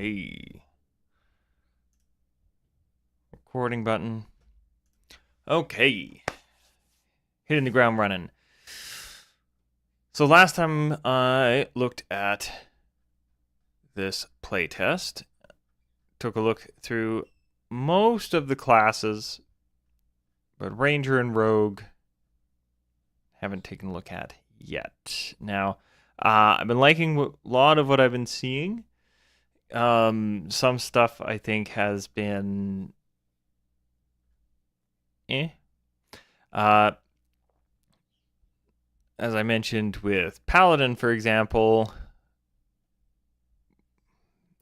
Hey. Recording button. Okay. Hitting the ground running. So last time I looked at this playtest, took a look through most of the classes, but Ranger and Rogue haven't taken a look at yet. Now, I've been liking a lot of what I've been seeing. Some stuff I think has been as I mentioned with Paladin, for example,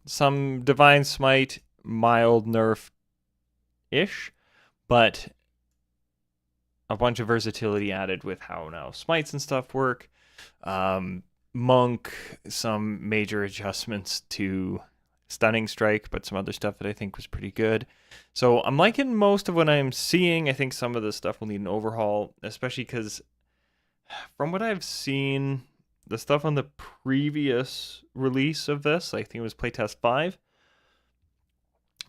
some Divine Smite, mild nerf-ish, but a bunch of versatility added with how now smites and stuff work. Monk, some major adjustments to Stunning Strike, but some other stuff that I think was pretty good. So I'm liking most of what I'm seeing. I think some of the stuff will need an overhaul, especially because from what I've seen, the stuff on the previous release of this, I think it was Playtest 5,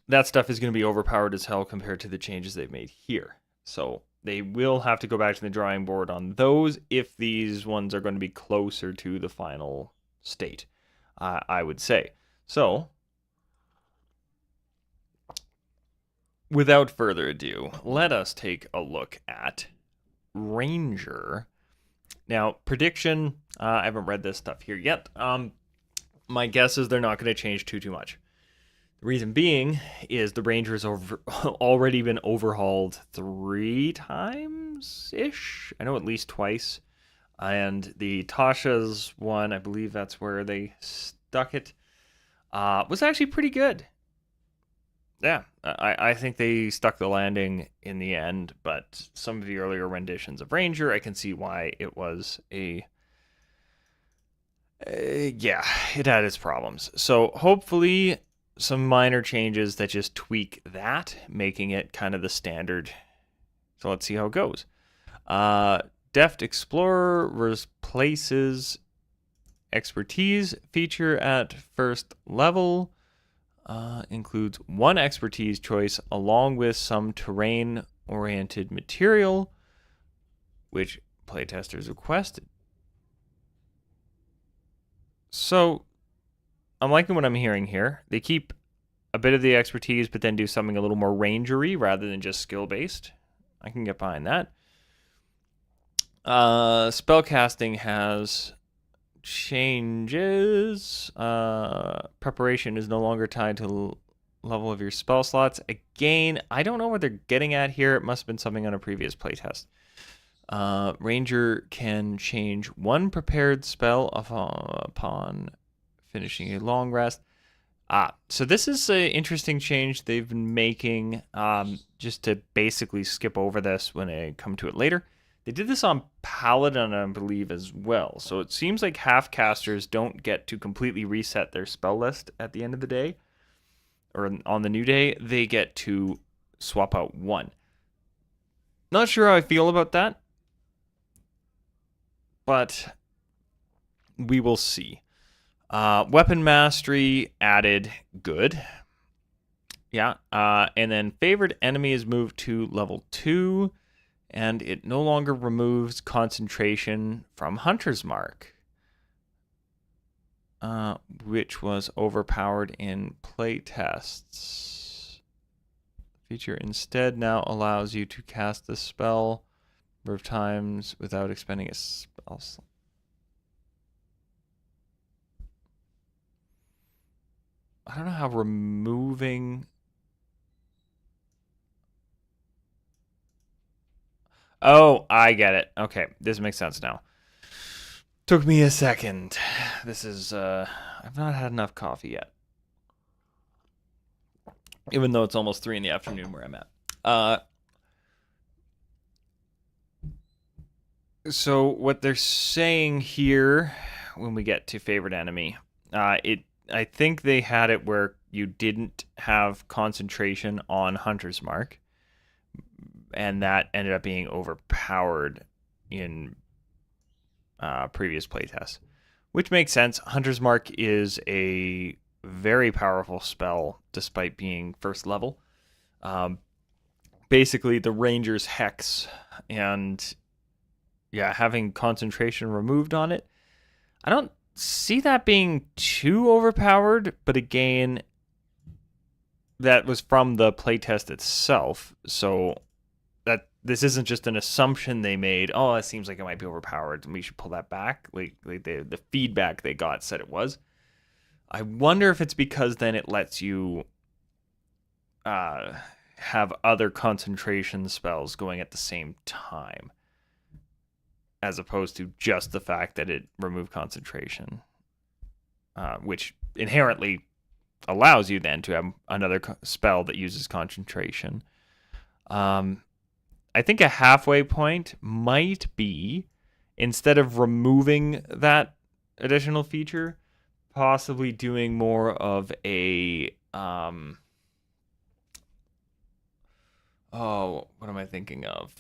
that stuff is going to be overpowered as hell compared to the changes they've made here. So they will have to go back to the drawing board on those if these ones are going to be closer to the final state, I would say. So, without further ado, let us take a look at Ranger. Now, prediction, I haven't read this stuff here yet. My guess is they're not going to change too much. The reason being is the Ranger has already been overhauled 3 times-ish. I know at least twice. And the Tasha's one, I believe that's where they stuck it, was actually pretty good. Yeah, I think they stuck the landing in the end, but some of the earlier renditions of Ranger, I can see why it was yeah, it had its problems. So hopefully some minor changes that just tweak that, making it kind of the standard. So let's see how it goes. Deft Explorer replaces Expertise feature at first level. Includes 1 expertise choice along with some terrain-oriented material, which playtesters requested. So, I'm liking what I'm hearing here. They keep a bit of the expertise, but then do something a little more rangery rather than just skill-based. I can get behind that. Spellcasting has changes. Preparation is no longer tied to the level of your spell slots. Again, I don't know what they're getting at here. It must have been something on a previous playtest. Ranger can change 1 prepared spell upon finishing a long rest. So this is an interesting change they've been making, just to basically skip over this when I come to it later. They did this on Paladin, I believe, as well. So it seems like half-casters don't get to completely reset their spell list at the end of the day. Or on the new day, they get to swap out 1. Not sure how I feel about that. But we will see. Weapon Mastery added, good. Yeah, and then Favored Enemy is moved to level 2. And it no longer removes concentration from Hunter's Mark, which was overpowered in playtests. Feature instead now allows you to cast the spell a number of times without expending a spell slot. I don't know how removing... Oh, I get it. Okay, this makes sense now. Took me a second. This is, I've not had enough coffee yet. Even though it's almost 3 in the afternoon where I'm at. So what they're saying here, when we get to Favorite Enemy, I think they had it where you didn't have concentration on Hunter's Mark. And that ended up being overpowered in previous playtests, which makes sense. Hunter's Mark is a very powerful spell despite being first level. Basically, the Ranger's Hex and having concentration removed on it. I don't see that being too overpowered, but again, that was from the playtest itself, so that this isn't just an assumption they made. Oh, it seems like it might be overpowered, and we should pull that back. Like the feedback they got said it was. I wonder if it's because then it lets you have other concentration spells going at the same time, as opposed to just the fact that it removed concentration, which inherently allows you then to have another spell that uses concentration. I think a halfway point might be, instead of removing that additional feature, possibly doing more of a what am I thinking of?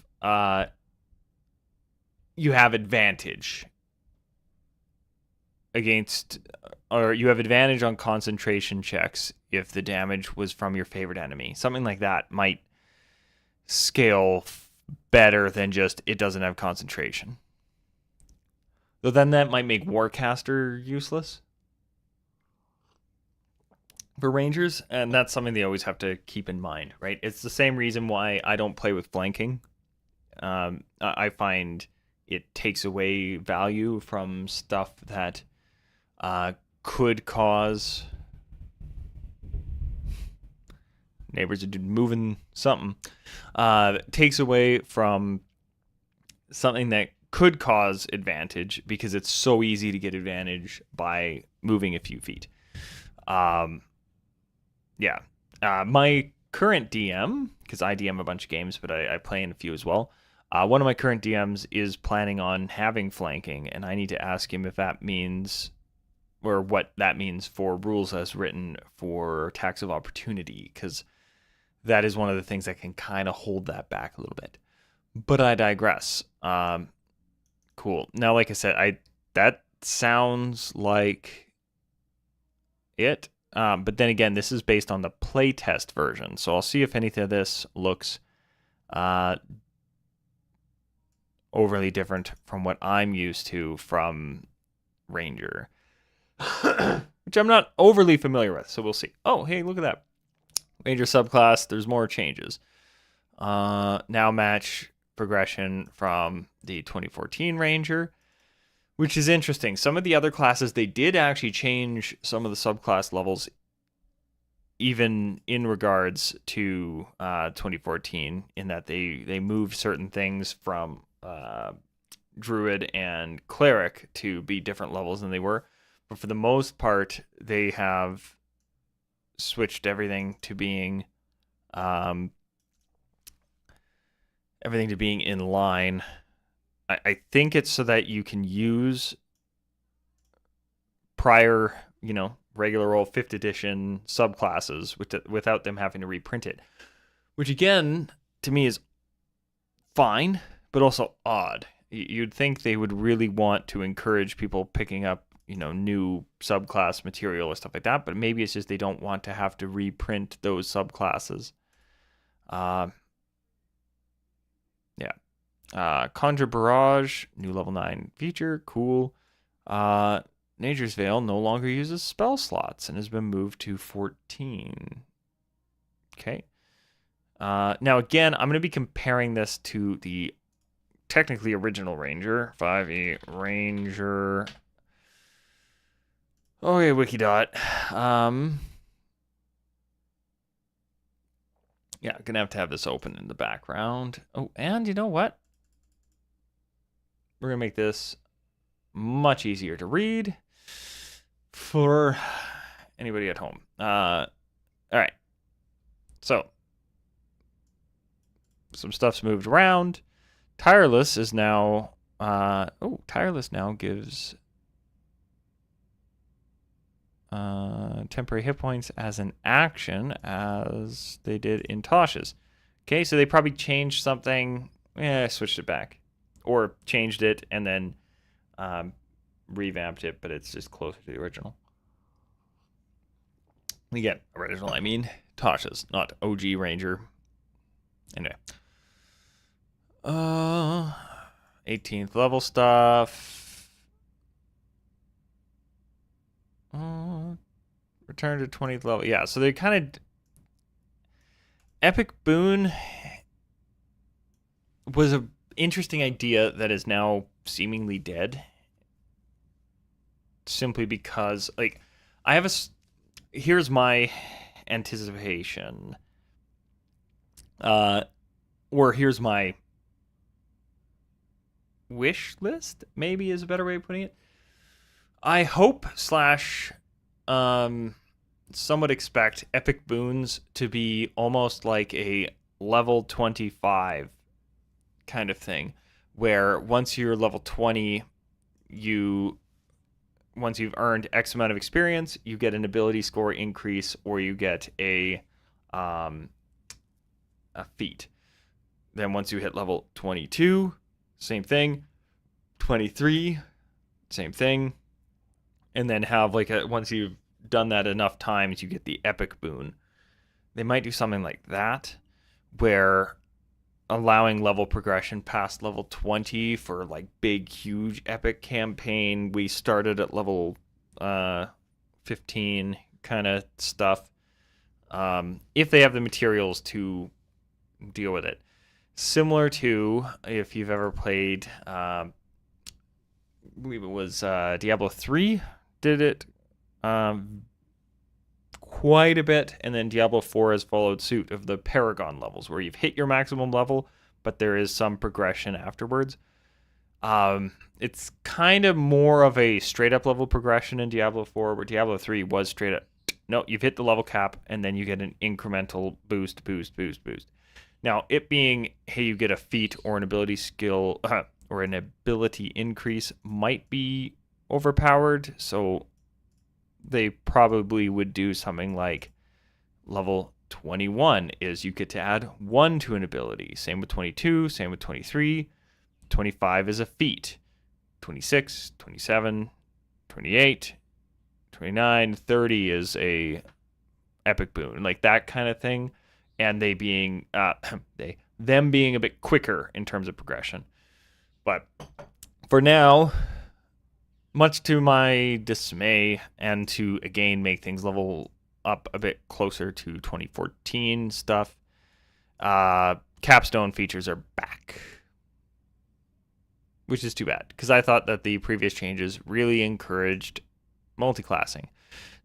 You have advantage against, or you have advantage on concentration checks if the damage was from your favorite enemy. Something like that might scale better than just it doesn't have concentration. Though then that might make Warcaster useless for Rangers, and that's something they always have to keep in mind, right? It's the same reason why I don't play with flanking. I find it takes away value from stuff that could cause neighbors are moving something. Takes away from something that could cause advantage because it's so easy to get advantage by moving a few feet. My current DM, because I DM a bunch of games, but I play in a few as well. One of my current DMs is planning on having flanking, and I need to ask him if that means, or what that means for rules as written for tax of opportunity, because that is one of the things that can kind of hold that back a little bit. But I digress. Cool. Now, like I said, that sounds like it. But then again, this is based on the playtest version, so I'll see if anything of this looks overly different from what I'm used to from Ranger, which I'm not overly familiar with, so we'll see. Oh, hey, look at that. Ranger subclass, there's more changes. Now match progression from the 2014 Ranger, which is interesting. Some of the other classes, they did actually change some of the subclass levels, even in regards to 2014, in that they moved certain things from Druid and Cleric to be different levels than they were. But for the most part, they have switched everything to being in line. I think it's so that you can use prior, regular old 5th edition subclasses without them having to reprint it. Which again, to me, is fine, but also odd. You'd think they would really want to encourage people picking up, new subclass material or stuff like that, but maybe it's just they don't want to have to reprint those subclasses. Conjure Barrage, new level 9 feature, cool. Nature's Veil no longer uses spell slots and has been moved to 14. Okay. Now again, I'm going to be comparing this to the technically original Ranger, 5e Ranger. Okay, Wikidot. Gonna have to have this open in the background. Oh, and you know what? We're gonna make this much easier to read for anybody at home. All right. So some stuff's moved around. Tireless is now. Tireless now gives temporary hit points as an action, as they did in Tosh's. Okay, so they probably changed something. Switched it back, or changed it and then revamped it, but it's just closer to the original. We get original, I mean Tasha's, not OG Ranger. Anyway. 18th level stuff. Return to 20th level. Yeah, so they kind of... Epic Boon was an interesting idea that is now seemingly dead. Simply because, like, I have a... Here's my anticipation. Or here's my wish list, maybe is a better way of putting it. I hope / somewhat expect Epic Boons to be almost like a level 25 kind of thing, where once you're level 20, once you've earned X amount of experience, you get an ability score increase, or you get a feat. Then once you hit level 22, same thing. 23, same thing. And then have like once you've done that enough times, you get the Epic Boon. They might do something like that, where allowing level progression past level 20 for like big, huge epic campaign. We started at level 15 kind of stuff. If they have the materials to deal with it. Similar to if you've ever played, I believe it was Diablo 3 did it quite a bit, and then Diablo 4 has followed suit of the Paragon levels, where you've hit your maximum level, but there is some progression afterwards. It's kind of more of a straight-up level progression in Diablo 4, where Diablo 3 was straight up, no, you've hit the level cap, and then you get an incremental boost. Now, it being, hey, you get a feat or an ability skill or an ability increase might be overpowered, so they probably would do something like level 21 is you get to add 1 to an ability. Same with 22, same with 23. 25 is a feat. 26, 27, 28, 29, 30 is a Epic Boon, like that kind of thing. And they being them being a bit quicker in terms of progression. But for now, much to my dismay, and to again make things level up a bit closer to 2014 stuff, capstone features are back, which is too bad, because I thought that the previous changes really encouraged multiclassing.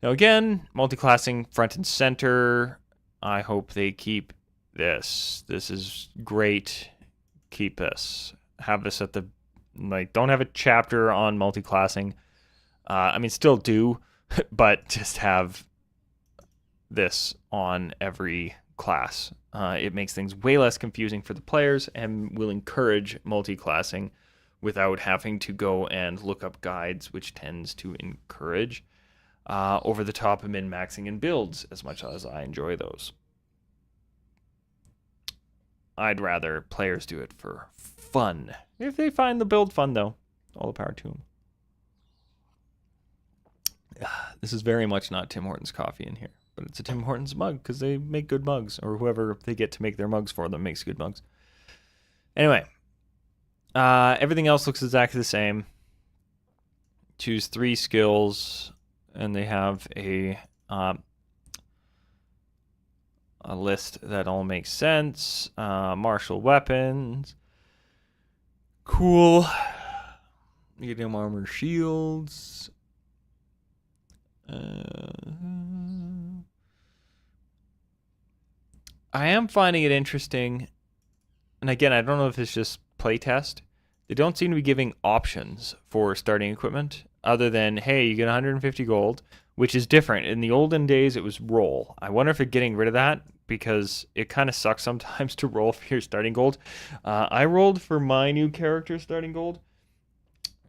Now again, multiclassing front and center. I hope they keep this. This is great. Keep this. Have this at the, like, don't have a chapter on multiclassing. I mean, still do, but just have this on every class. It makes things way less confusing for the players and will encourage multiclassing without having to go and look up guides, which tends to encourage over the top of min-maxing and builds, as much as I enjoy those. I'd rather players do it for fun. If they find the build fun, though, all the power to them. This is very much not Tim Hortons coffee in here, but it's a Tim Hortons mug because they make good mugs, or whoever they get to make their mugs for them makes good mugs. Anyway, everything else looks exactly the same. Choose 3 skills, and they have a list that all makes sense. Martial weapons. Cool. Medium armor shields. I am finding it interesting, and again, I don't know if it's just playtest. They don't seem to be giving options for starting equipment other than, hey, you get 150 gold, which is different. In the olden days, it was roll. I wonder if they're getting rid of that, because it kind of sucks sometimes to roll for your starting gold. I rolled for my new character starting gold.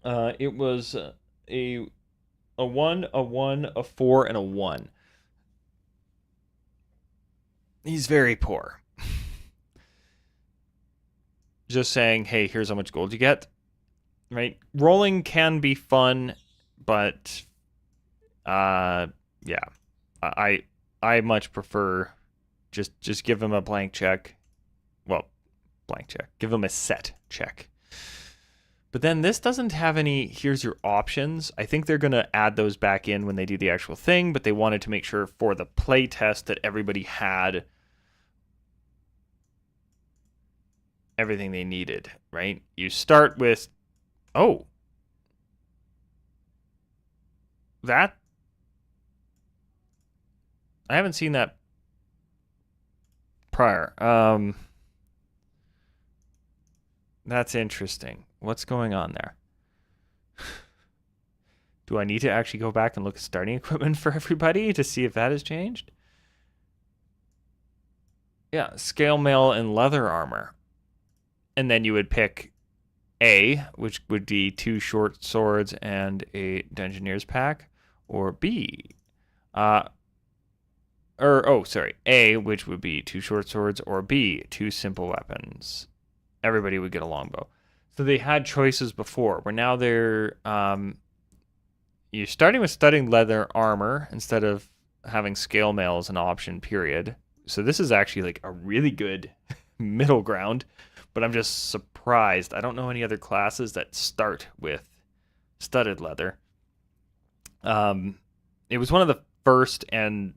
It was a 1, a 1, a 4, and a 1. He's very poor. Just saying, hey, here's how much gold you get. Right? Rolling can be fun, but yeah. I much prefer just give them a blank check. Well, blank check. Give them a set check. But then this doesn't have any, here's your options. I think they're going to add those back in when they do the actual thing, but they wanted to make sure for the play test that everybody had everything they needed, right? You start with, oh, that, I haven't seen that prior. That's interesting. What's going on there? Do I need to actually go back and look at starting equipment for everybody to see if that has changed? Yeah, scale mail and leather armor. And then you would pick A, which would be 2 short swords and a Dungeoneer's pack, or B, A, which would be 2 short swords, or B, 2 simple weapons. Everybody would get a longbow. So they had choices before, where now they're you're starting with studying leather armor instead of having scale mail as an option, period. So this is actually like a really good middle ground, but I'm just surprised. I don't know any other classes that start with studded leather. It was one of the first and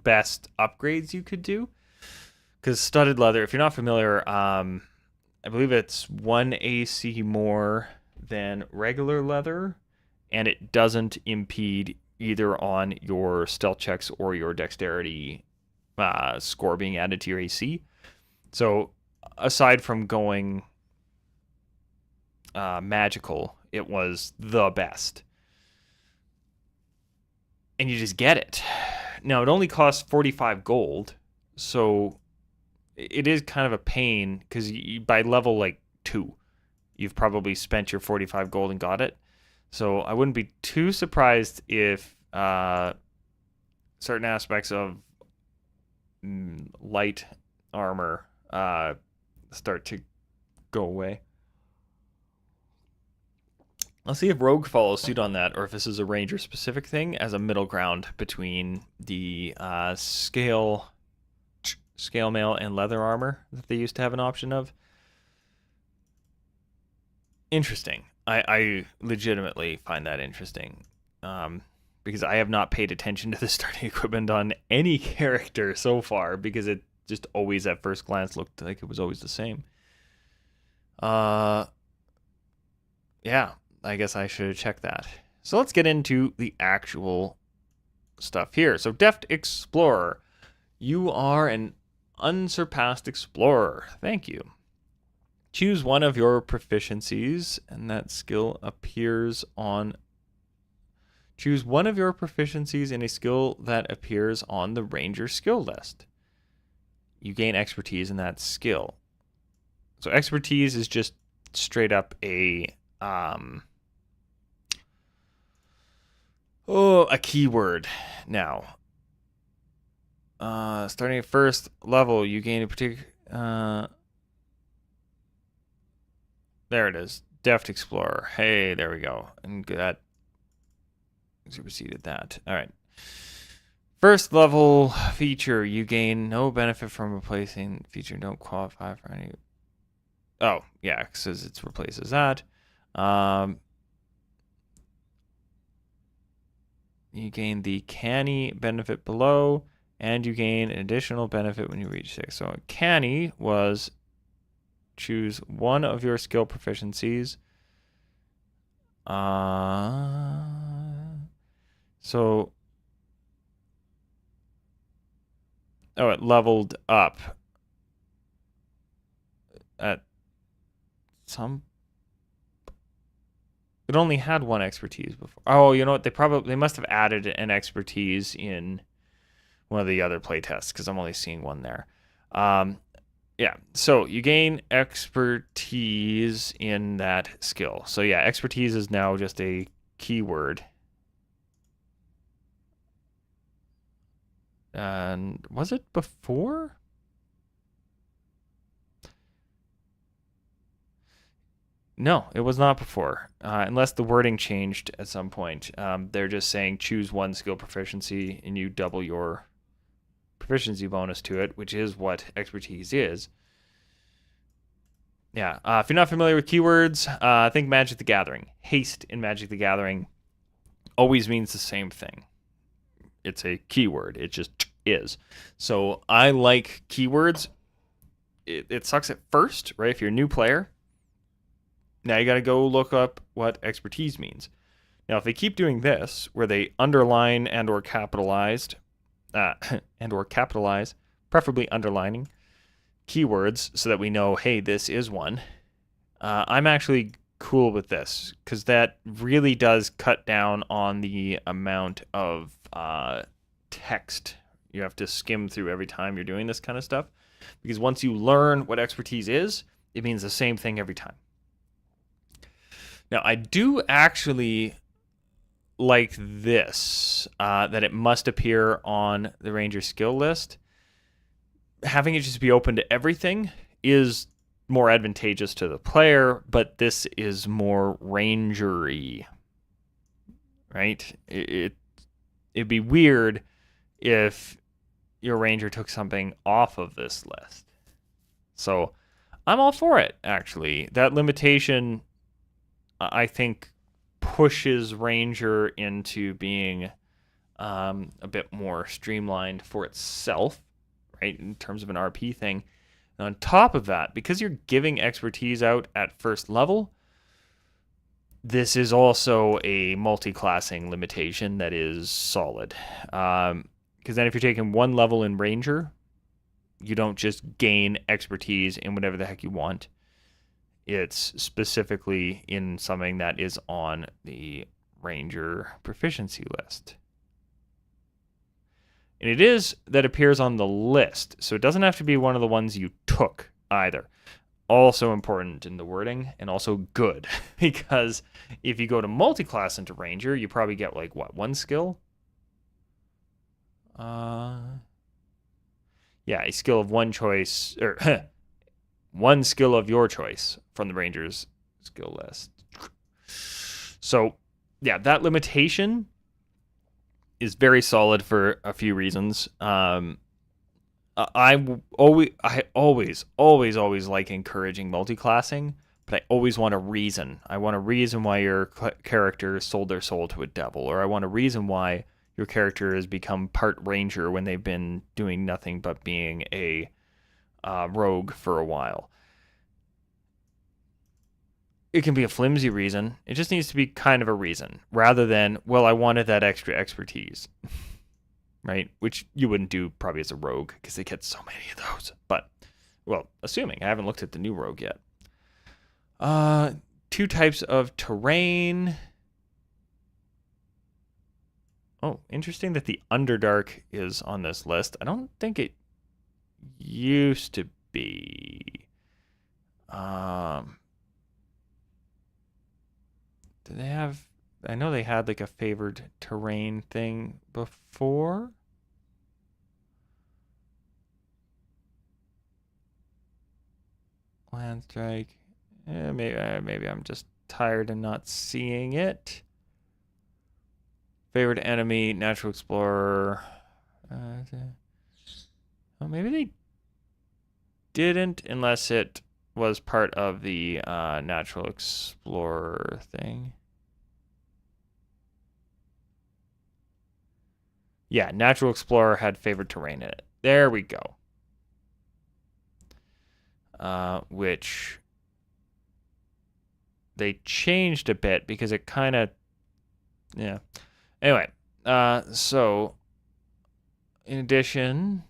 best upgrades you could do, because studded leather, if you're not familiar, I believe it's 1 AC more than regular leather, and it doesn't impede either on your stealth checks or your dexterity score being added to your AC. So aside from going magical, it was the best. And you just get it. Now, it only costs 45 gold, so it is kind of a pain, because by level like 2, you've probably spent your 45 gold and got it. So I wouldn't be too surprised if certain aspects of light armor start to go away. I'll see if Rogue follows suit on that, or if this is a Ranger specific thing as a middle ground between the scale mail and leather armor that they used to have an option of. Interesting. I legitimately find that interesting, because I have not paid attention to the starting equipment on any character so far, because it just always at first glance looked like it was always the same. Yeah, I guess I should check that. So let's get into the actual stuff here. So Deft Explorer. You are an unsurpassed explorer. Thank you. Choose one of your proficiencies, and that skill appears on... Choose one of your proficiencies in a skill that appears on the Ranger skill list. You gain expertise in that skill. So expertise is just straight up a keyword now. Starting at first level, you gain a particular... there it is. Deft Explorer. Hey, there we go. And that superseded that. All right. First level feature, you gain no benefit from replacing feature. Don't qualify for any... Oh, yeah, because it replaces that. You gain the canny benefit below, and you gain an additional benefit when you reach 6. So canny was choose one of your skill proficiencies. So, oh, it leveled up at some... It only had 1 expertise before. Oh, you know what? They must have added an expertise in one of the other playtests, because I'm only seeing 1 there. Yeah, so you gain expertise in that skill. So yeah, expertise is now just a keyword. And was it before? No, it was not before, unless the wording changed at some point. They're just saying choose 1 skill proficiency and you double your proficiency bonus to it, which is what expertise is. Yeah, if you're not familiar with keywords, think Magic the Gathering. Haste in Magic the Gathering always means the same thing. It's a keyword. It just is. So I like keywords. It sucks at first, right? If you're a new player, now you got to go look up what expertise means. Now, if they keep doing this, where they underline and or capitalize, preferably underlining keywords so that we know, hey, this is one. I'm actually cool with this because that really does cut down on the amount of text you have to skim through every time you're doing this kind of stuff. Because once you learn what expertise is, it means the same thing every time. Now, I do actually like this, that it must appear on the Ranger skill list. Having it just be open to everything is more advantageous to the player, but this is more rangery, right? It'd be weird if your ranger took something off of this list. So I'm all for it, actually. That limitation, I think, pushes ranger into being a bit more streamlined for itself, right, in terms of an RP thing. And on top of that, because you're giving expertise out at first level, this is also a multi-classing limitation that is solid. Because then if you're taking one level in ranger, you don't just gain expertise in whatever the heck you want. It's specifically in something that is on the ranger proficiency list. And it is that appears on the list, so it doesn't have to be one of the ones you took either. Also important in the wording, and also good, because if you go to multi-class into ranger, you probably get like what, one skill? Yeah, a skill of one choice, or one skill of your choice from the ranger's skill list. So yeah, that limitation is very solid for a few reasons. I always like encouraging multi-classing, but I always want a reason. I want a reason why your character sold their soul to a devil, or I want a reason why your character has become part ranger when they've been doing nothing but being a rogue for a while. It can be a flimsy reason. It just needs to be kind of a reason, rather than, well, I wanted that extra expertise. Right? Which you wouldn't do probably as a rogue, because they get so many of those. But, well, assuming. I haven't looked at the new rogue yet. 2 types of terrain. Oh, interesting that the Underdark is on this list. I don't think it used to be. Do they have... I know they had like a favored terrain thing before. Land strike. Maybe I'm just tired and not seeing it. Favored enemy, natural explorer. Well, maybe they didn't, unless it was part of the natural explorer thing. Yeah, natural explorer had favored terrain in it. There we go. Which they changed a bit because it kind of, yeah. Anyway, so in addition,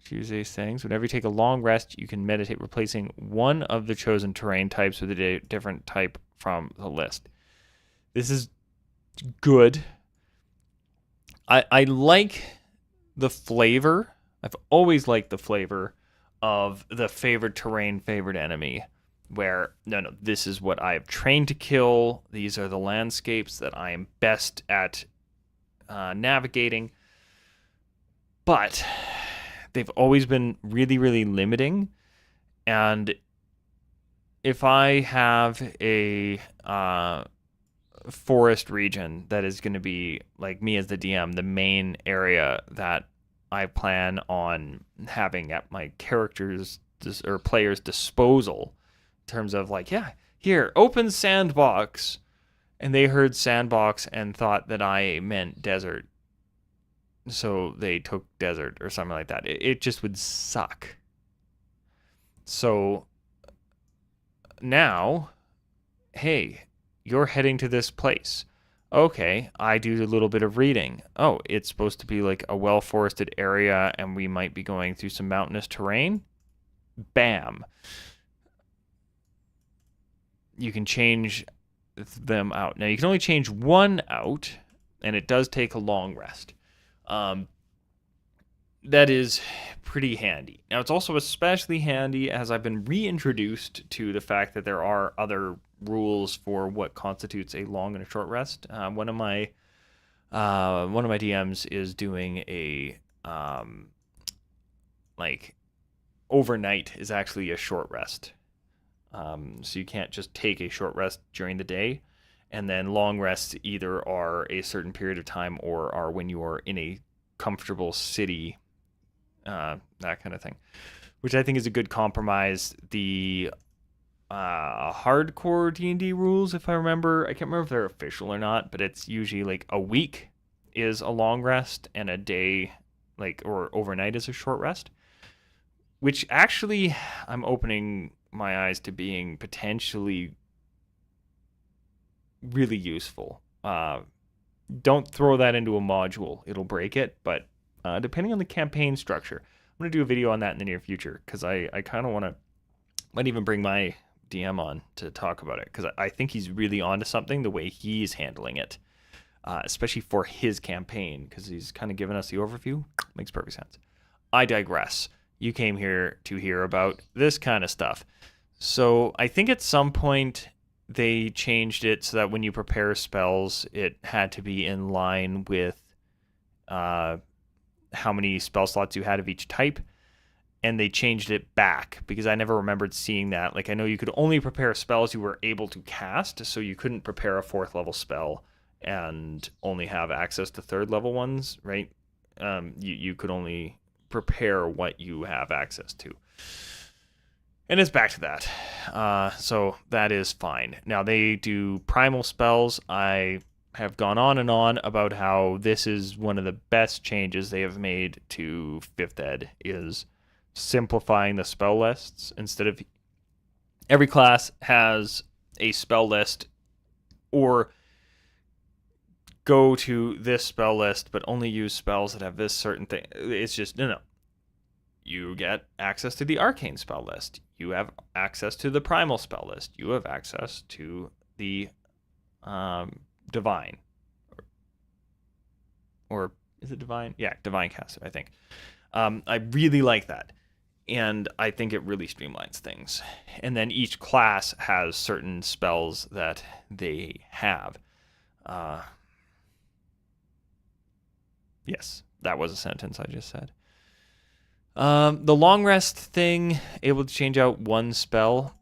choose these things. Whenever you take a long rest, you can meditate, replacing one of the chosen terrain types with a different type from the list. This is good. I like the flavor. I've always liked the flavor of the favored terrain, favored enemy, where, no, this is what I have trained to kill. These are the landscapes that I am best at navigating. But they've always been really, really limiting. And if I have a forest region that is going to be, like me as the DM, the main area that I plan on having at my characters or players' disposal in terms of like, yeah, here, open sandbox. And they heard sandbox and thought that I meant desert. So they took desert or something like that. It just would suck. So now, hey, you're heading to this place. Okay, I do a little bit of reading. Oh, it's supposed to be like a well-forested area and we might be going through some mountainous terrain. Bam. You can change them out. Now, you can only change one out, and it does take a long rest. That is pretty handy. Now, it's also especially handy as I've been reintroduced to the fact that there are other rules for what constitutes a long and a short rest. One of my DMs is doing a like overnight is actually a short rest. So you can't just take a short rest during the day, and then long rests either are a certain period of time or are when you are in a comfortable city, that kind of thing, which I think is a good compromise. The hardcore D&D rules, if I remember, I can't remember if they're official or not, but it's usually like a week is a long rest and a day, like, or overnight is a short rest, which actually I'm opening my eyes to being potentially really useful. Don't throw that into a module. It'll break it, but depending on the campaign structure, I'm going to do a video on that in the near future because I kind of want to, might even bring my DM on to talk about it because I think he's really onto something the way he's handling it, especially for his campaign because he's kind of given us the overview. Makes perfect sense. I digress. You came here to hear about this kind of stuff. So I think at some point they changed it so that when you prepare spells, it had to be in line with how many spell slots you had of each type. And they changed it back because I never remembered seeing that. Like, I know you could only prepare spells you were able to cast, so you couldn't prepare a 4th level spell and only have access to 3rd level ones, right? You could only prepare what you have access to. And it's back to that. So that is fine. Now, they do primal spells. I have gone on and on about how this is one of the best changes they have made to 5th Ed is simplifying the spell lists. Instead of every class has a spell list or go to this spell list but only use spells that have this certain thing. It's just no. You get access to the arcane spell list. You have access to the primal spell list. You have access to the divine. Or is it divine? Yeah, divine caster, I think. I really like that. And I think it really streamlines things. And then each class has certain spells that they have. Yes, that was a sentence I just said. The long rest thing, able to change out one spell.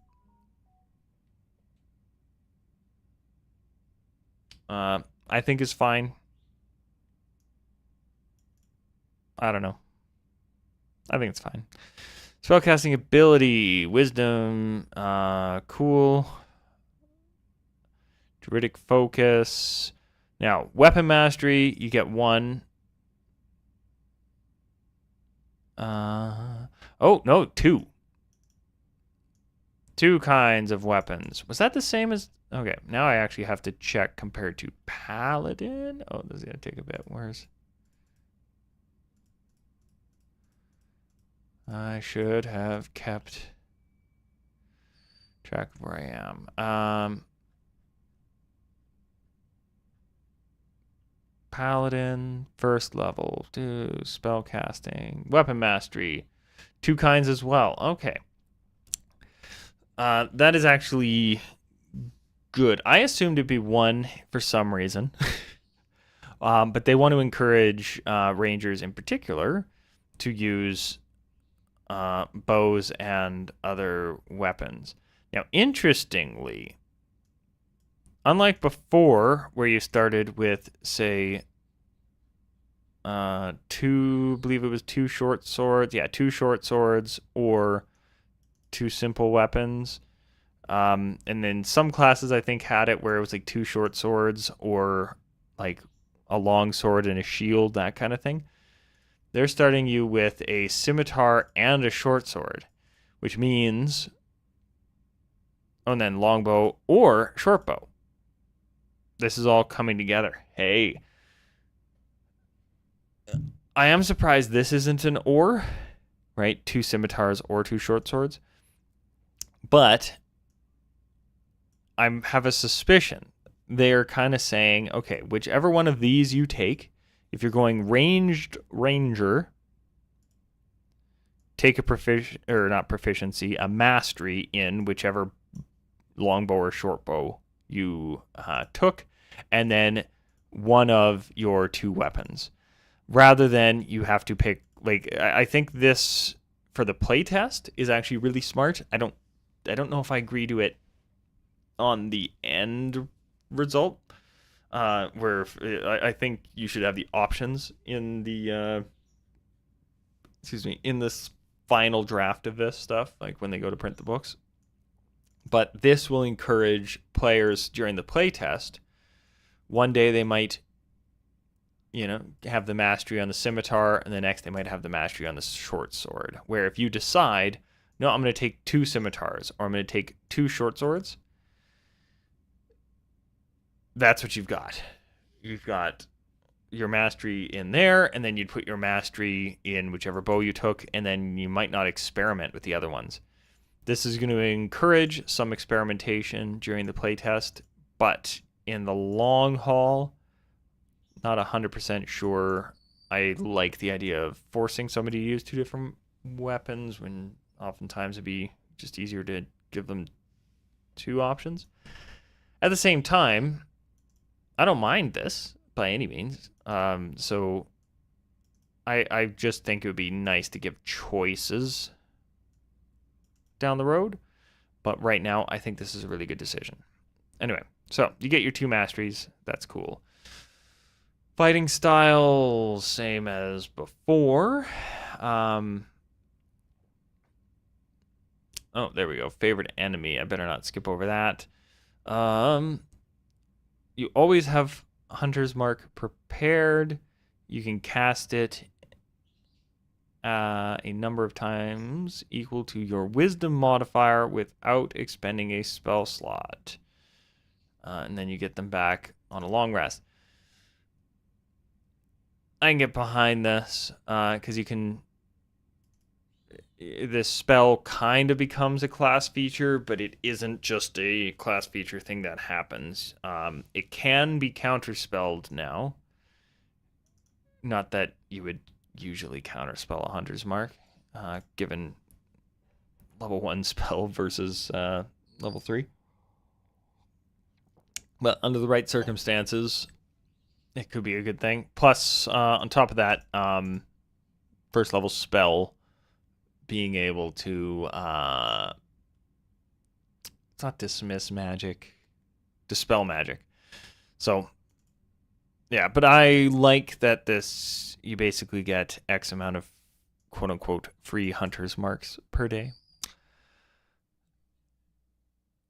I think is fine. I don't know. I think it's fine. Spellcasting ability, wisdom, cool. Druidic focus. Now, weapon mastery, you get 1. Oh, no, 2. 2 kinds of weapons. Was that the same as... Okay, now I actually have to check compared to Paladin. Oh, this is going to take a bit. Where's... I should have kept track of where I am. Paladin, 1st level, 2, spell casting, weapon mastery, 2 kinds as well. Okay. That is actually good. I assumed it'd be 1 for some reason. But they want to encourage rangers in particular to use bows and other weapons. Now, interestingly, unlike before, where you started with, say, I believe it was two short swords. Yeah, two short swords or two simple weapons. And then some classes I think had it where it was like two short swords or like a long sword and a shield, that kind of thing. They're starting you with a scimitar and a short sword, which means, oh, and then longbow or short bow. This is all coming together. Hey, I am surprised this isn't an or, right? Two scimitars or two short swords. But I have a suspicion they're kind of saying, okay, whichever one of these you take, if you're going ranged ranger, take a mastery in whichever longbow or short bow you took, and then one of your two weapons, rather than you have to pick. Like, I think this for the playtest is actually really smart. I don't know if I agree to it on the end result, where I think you should have the options in the in this final draft of this stuff, like when they go to print the books. But this will encourage players during the playtest. One day they might, have the mastery on the scimitar, and the next they might have the mastery on the short sword. Where if you decide, no, I'm going to take two scimitars or I'm going to take two short swords, that's what you've got. You've got your mastery in there, and then you'd put your mastery in whichever bow you took, and then you might not experiment with the other ones. This is going to encourage some experimentation during the playtest, but in the long haul, not 100% sure I like the idea of forcing somebody to use two different weapons when oftentimes it'd be just easier to give them two options. At the same time, I don't mind this by any means. So I just think it would be nice to give choices down the road. But right now, I think this is a really good decision. Anyway, so you get your two masteries. That's cool. Fighting style, same as before. Oh, there we go. Favorite enemy. I better not skip over that. You always have Hunter's Mark prepared. You can cast it a number of times equal to your Wisdom modifier without expending a spell slot. And then you get them back on a long rest. I can get behind this because you can. This spell kind of becomes a class feature, but it isn't just a class feature thing that happens. It can be counterspelled now. Not that you would usually counterspell a Hunter's Mark, given level 1 spell versus level 3. But under the right circumstances, it could be a good thing. Plus, on top of that, first level spell being able to it's not dismiss magic, dispel magic. So yeah, but I like that this, you basically get X amount of quote unquote free Hunter's Marks per day.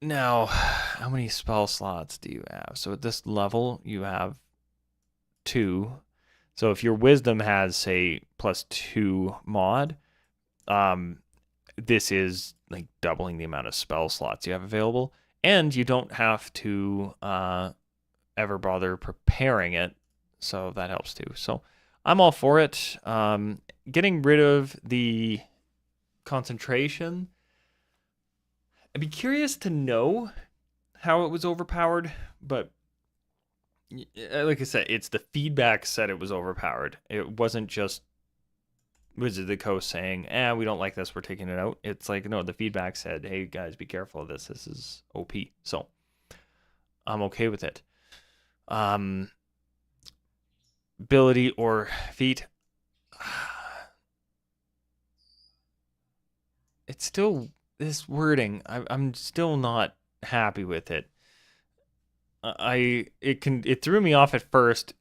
Now, how many spell slots do you have? So at this level you have 2. So if your Wisdom has, say, +2 mod, this is like doubling the amount of spell slots you have available, and you don't have to ever bother preparing it, so that helps too. So I'm all for it. Getting rid of the concentration, I'd be curious to know how it was overpowered, but like I said, it's the feedback said it was overpowered. It wasn't just Wizard of the Coast saying, we don't like this, we're taking it out. It's like, no, the feedback said, hey guys, be careful of this. This is OP. So I'm okay with it. Ability or feat. It's still this wording. I'm still not happy with it. It threw me off at first,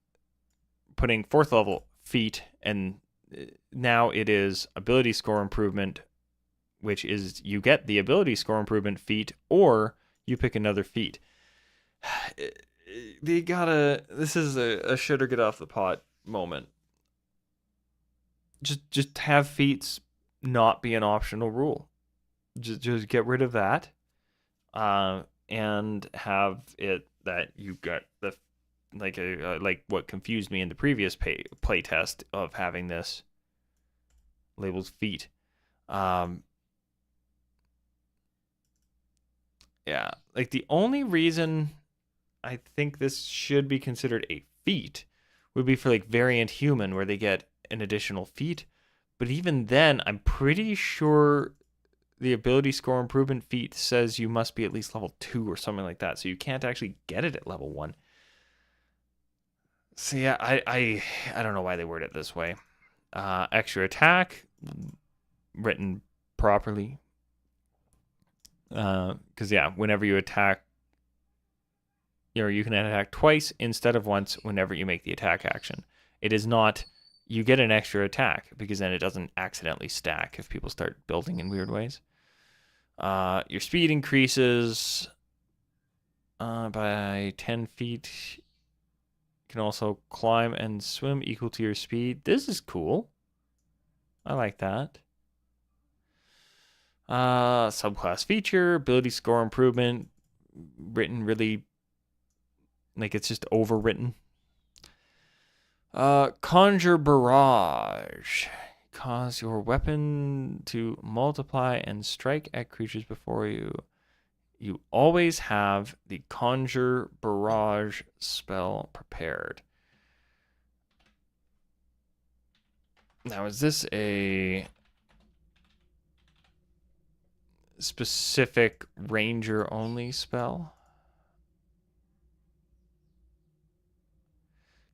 putting fourth level feat, and now it is ability score improvement, which is you get the ability score improvement feat, or you pick another feat. This is a shit or get off the pot moment. Just have feats not be an optional rule. Just get rid of that, and have it that you got the like what confused me in the previous play test of having this labeled feat. Yeah, like the only reason I think this should be considered a feat would be for like variant human, where they get an additional feat. But even then, I'm pretty sure the ability score improvement feat says you must be at least level 2 or something like that, so you can't actually get it at level 1. So yeah, I don't know why they word it this way. Extra attack, written properly. Because yeah, whenever you attack, you can attack twice instead of once whenever you make the attack action. It is not you get an extra attack, because then it doesn't accidentally stack if people start building in weird ways. Your speed increases by 10 feet. You can also climb and swim equal to your speed. This is cool. I like that. Subclass feature, ability score improvement, written really like it's just overwritten. Conjure barrage. Cause your weapon to multiply and strike at creatures before you. You always have the conjure barrage spell prepared. Now, is this a specific ranger only spell?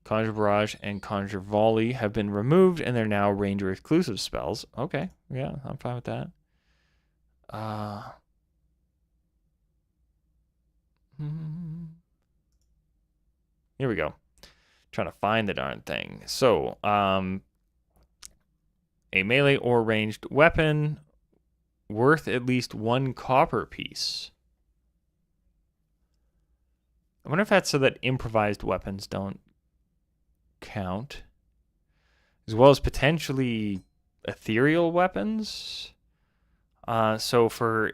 Conjure Barrage and Conjure Volley have been removed, and they're now ranger exclusive spells. Okay, yeah, I'm fine with that. Here we go. Trying to find the darn thing. So, a melee or ranged weapon worth at least 1 copper piece. I wonder if that's so that improvised weapons don't count, as well as potentially ethereal weapons. So for,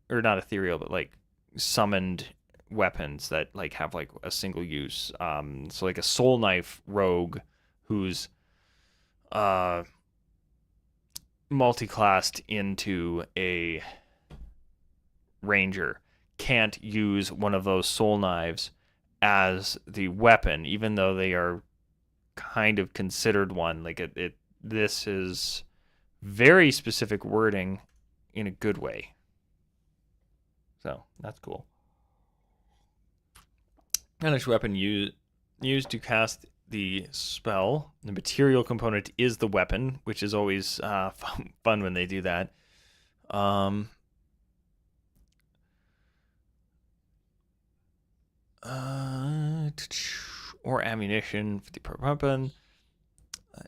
or not ethereal, but like summoned weapons that like have like a single use. So like a soul knife rogue who's multi-classed into a ranger can't use one of those soul knives as the weapon, even though they are kind of considered one. Like this is very specific wording in a good way. So that's cool. Banished weapon used to cast the spell. The material component is the weapon, which is always fun when they do that. Or ammunition for the per weapon.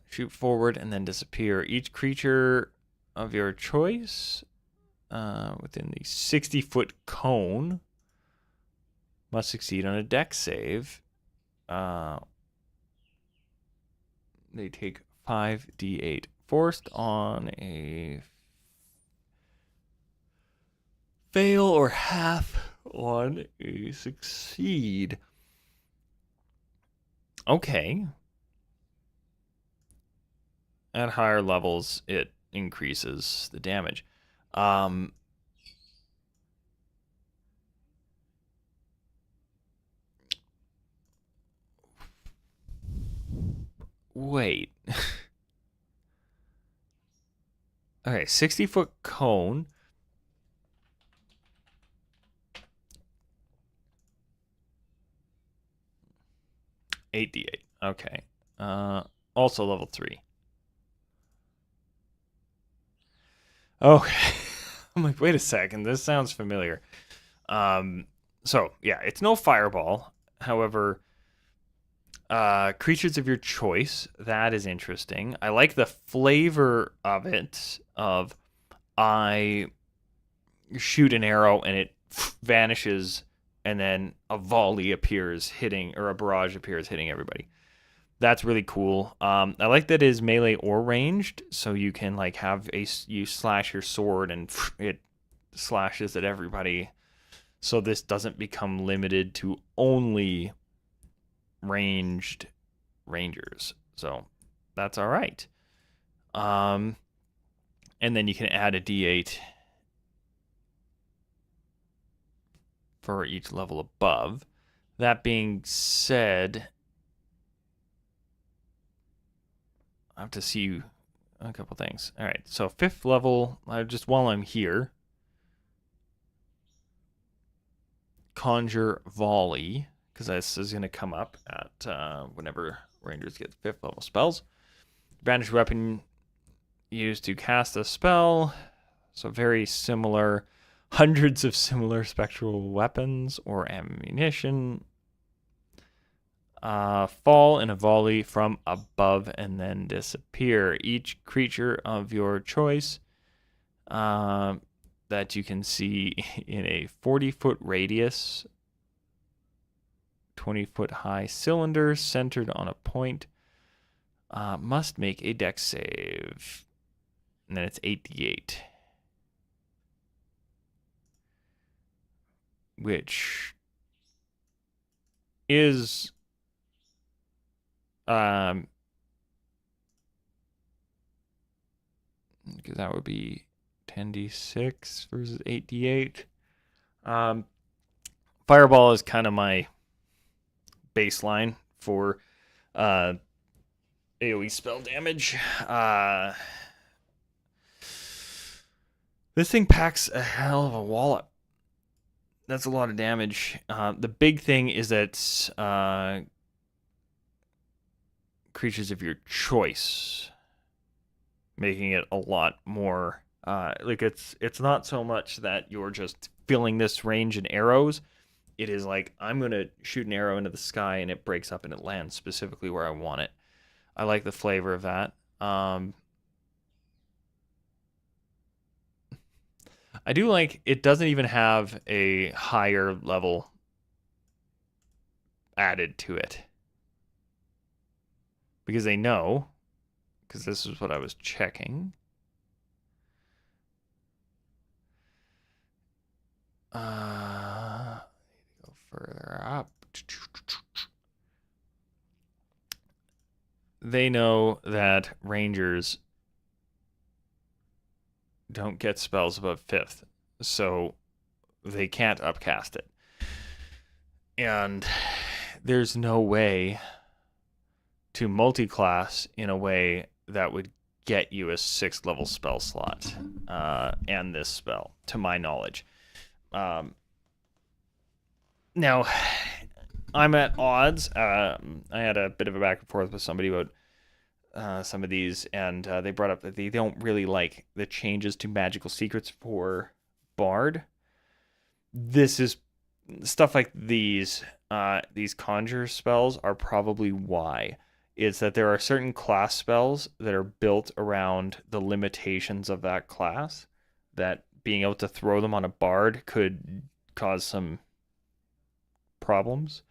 Shoot forward and then disappear. Each creature of your choice within the 60-foot cone must succeed on a dex save. They take 5d8 forced on a fail or half on a succeed. Okay. At higher levels, it increases the damage. Wait. Okay, 60-foot cone. $8d8. Okay. Also level 3. Okay. I'm like, wait a second. This sounds familiar. So, yeah, it's no fireball. However, Creatures of your choice. That is interesting. I like the flavor of it. Of I shoot an arrow and it vanishes, and then a volley appears hitting, or a barrage appears hitting everybody. That's really cool. I like that it is melee or ranged, so you can like have you slash your sword and it slashes at everybody. So this doesn't become limited to only ranged rangers. So that's all right. And then you can add a D8 for each level above. That being said, I have to see a couple things. All right, so 5th level, just while I'm here, Conjure Volley, because this is going to come up at whenever Rangers get 5th level spells. Banished weapon used to cast a spell, so very similar. Hundreds of similar spectral weapons or ammunition. Fall in a volley from above and then disappear. Each creature of your choice that you can see in a 40-foot radius, 20-foot high cylinder centered on a point must make a dex save. And then it's 8d8. Which is because that would be 10d6 versus 8d8. Fireball is kind of my baseline for AoE spell damage. This thing packs a hell of a wallop. That's a lot of damage. The big thing is that creatures of your choice, making it a lot more like it's not so much that you're just filling this range in arrows. It is like I'm gonna shoot an arrow into the sky and it breaks up and it lands specifically where I want it. I like the flavor of that. I do like it doesn't even have a higher level added to it. Because they know, because this is what I was checking. Go further up. They know that rangers don't get spells above 5th, so they can't upcast it. And there's no way to multi-class in a way that would get you a 6th level spell slot and this spell, to my knowledge. Now, I'm at odds. I had a bit of a back and forth with somebody about some of these, and they brought up that they don't really like the changes to magical secrets for Bard. This is stuff like these conjure spells are probably why. It's that there are certain class spells that are built around the limitations of that class, that being able to throw them on a Bard could cause some problems,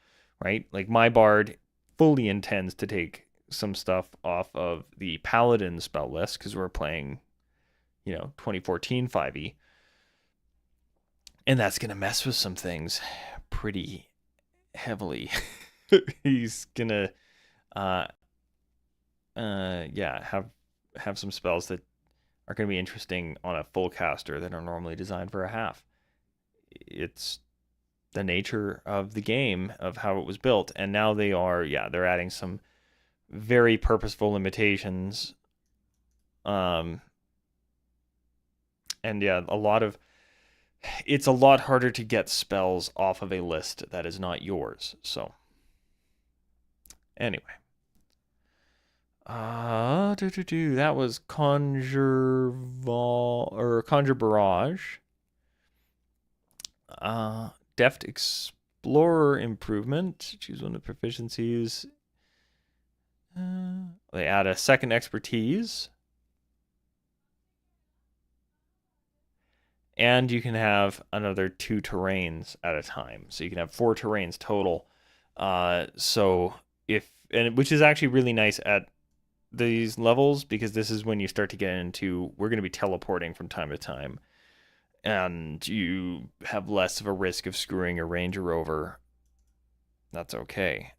right? Like my Bard fully intends to take some stuff off of the Paladin spell list because we're playing, 2014 5e. And that's going to mess with some things pretty heavily. He's going to have some spells that are going to be interesting on a full caster that are normally designed for a half. It's the nature of the game, of how it was built, and now they're adding some very purposeful limitations, and it's a lot harder to get spells off of a list that is not yours. So anyway, that was Conjure Barrage. Deft Explorer improvement. Choose one of the proficiencies. They add a second expertise. And you can have another 2 terrains at a time. So you can have 4 terrains total. Which is actually really nice at these levels, because this is when you start to get into, we're going to be teleporting from time to time, and you have less of a risk of screwing your ranger over. That's okay.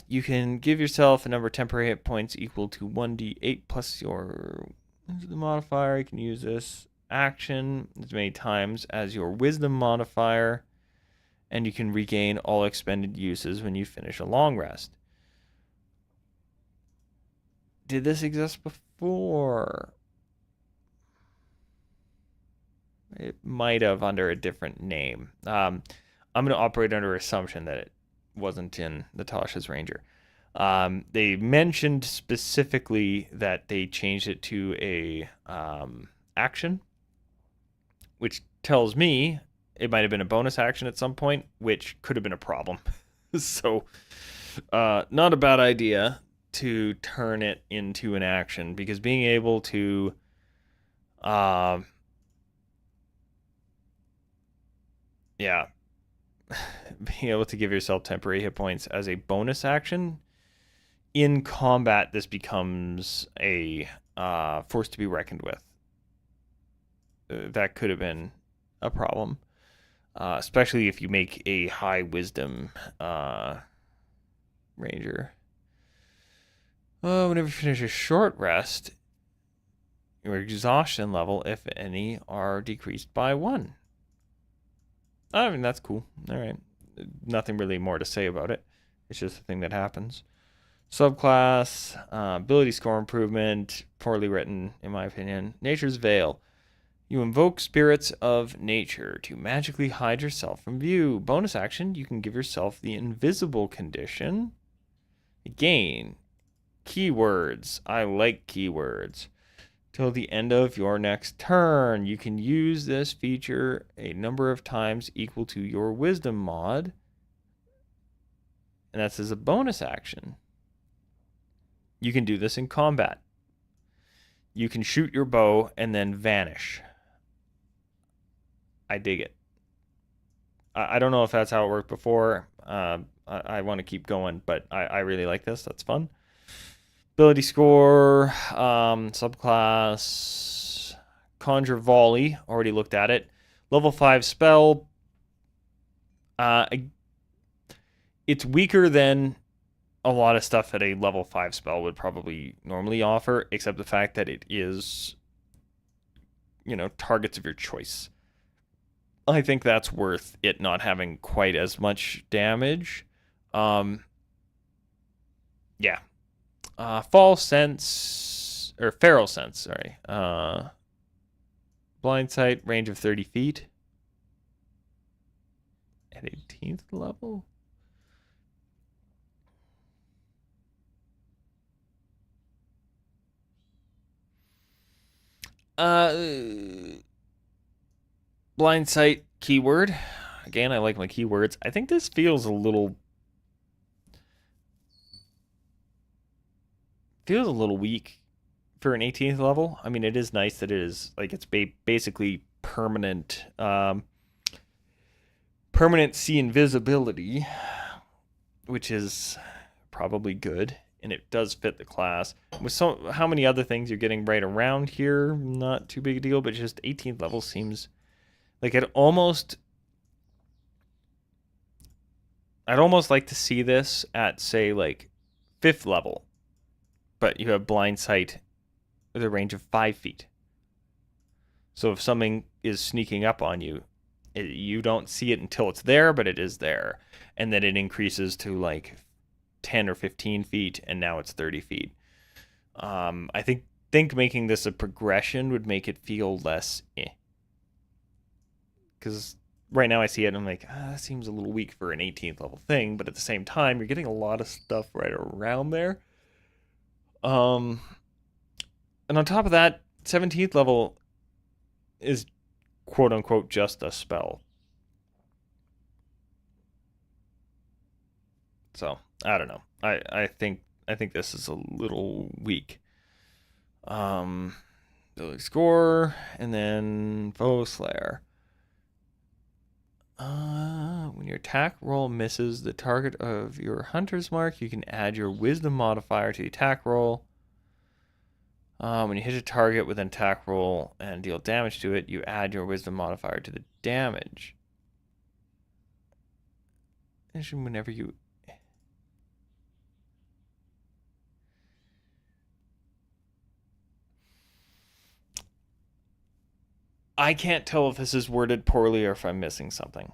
You can give yourself a number of temporary hit points equal to 1d8 plus your modifier. You can use this action as many times as your wisdom modifier, and you can regain all expended uses when you finish a long rest. Did this exist before? It might have under a different name. I'm going to operate under assumption that it wasn't in Natasha's Ranger. They mentioned specifically that they changed it to a action, which tells me it might have been a bonus action at some point, which could have been a problem. So, not a bad idea to turn it into an action, because being able to being able to give yourself temporary hit points as a bonus action in combat, this becomes a force to be reckoned with. That could have been a problem, especially if you make a high wisdom ranger. Whenever you finish a short rest, your exhaustion level, if any, are decreased by 1. I mean, that's cool. All right. Nothing really more to say about it. It's just a thing that happens. Subclass, ability score improvement, poorly written, in my opinion. Nature's Veil. You invoke spirits of nature to magically hide yourself from view. Bonus action, you can give yourself the invisible condition. Again, keywords. I like keywords. Till the end of your next turn. You can use this feature a number of times equal to your wisdom mod. And that's as a bonus action. You can do this in combat. You can shoot your bow and then vanish. I dig it. I don't know if that's how it worked before. I want to keep going, but I really like this. That's fun. Ability score, subclass, Conjure Volley. Already looked at it. Level 5 spell. It's weaker than a lot of stuff that a level 5 spell would probably normally offer, except the fact that it is, targets of your choice. I think that's worth it not having quite as much damage. Yeah. Feral Sense, sorry. Blind Sight, range of 30 feet. At 18th level? Blind Sight keyword. Again, I like my keywords. I think this feels a little weak for an 18th level. I mean, it is nice that it is like it's basically permanent see invisibility, which is probably good, and it does fit the class. With how many other things you're getting right around here, not too big a deal, but just 18th level seems like I'd almost like to see this at, say, like 5th level, but you have blind sight with a range of 5 feet. So if something is sneaking up on you, you don't see it until it's there, but it is there. And then it increases to like 10 or 15 feet, and now it's 30 feet. I think making this a progression would make it feel less because right now I see it and I'm like, that seems a little weak for an 18th level thing, but at the same time, you're getting a lot of stuff right around there. And on top of that, 17th level is quote unquote just a spell. So I don't know. I think this is a little weak. Ability score and then foe slayer. When your attack roll misses the target of your hunter's mark, you can add your wisdom modifier to the attack roll. When you hit a target with an attack roll and deal damage to it, you add your wisdom modifier to the damage. And whenever you... I can't tell if this is worded poorly or if I'm missing something.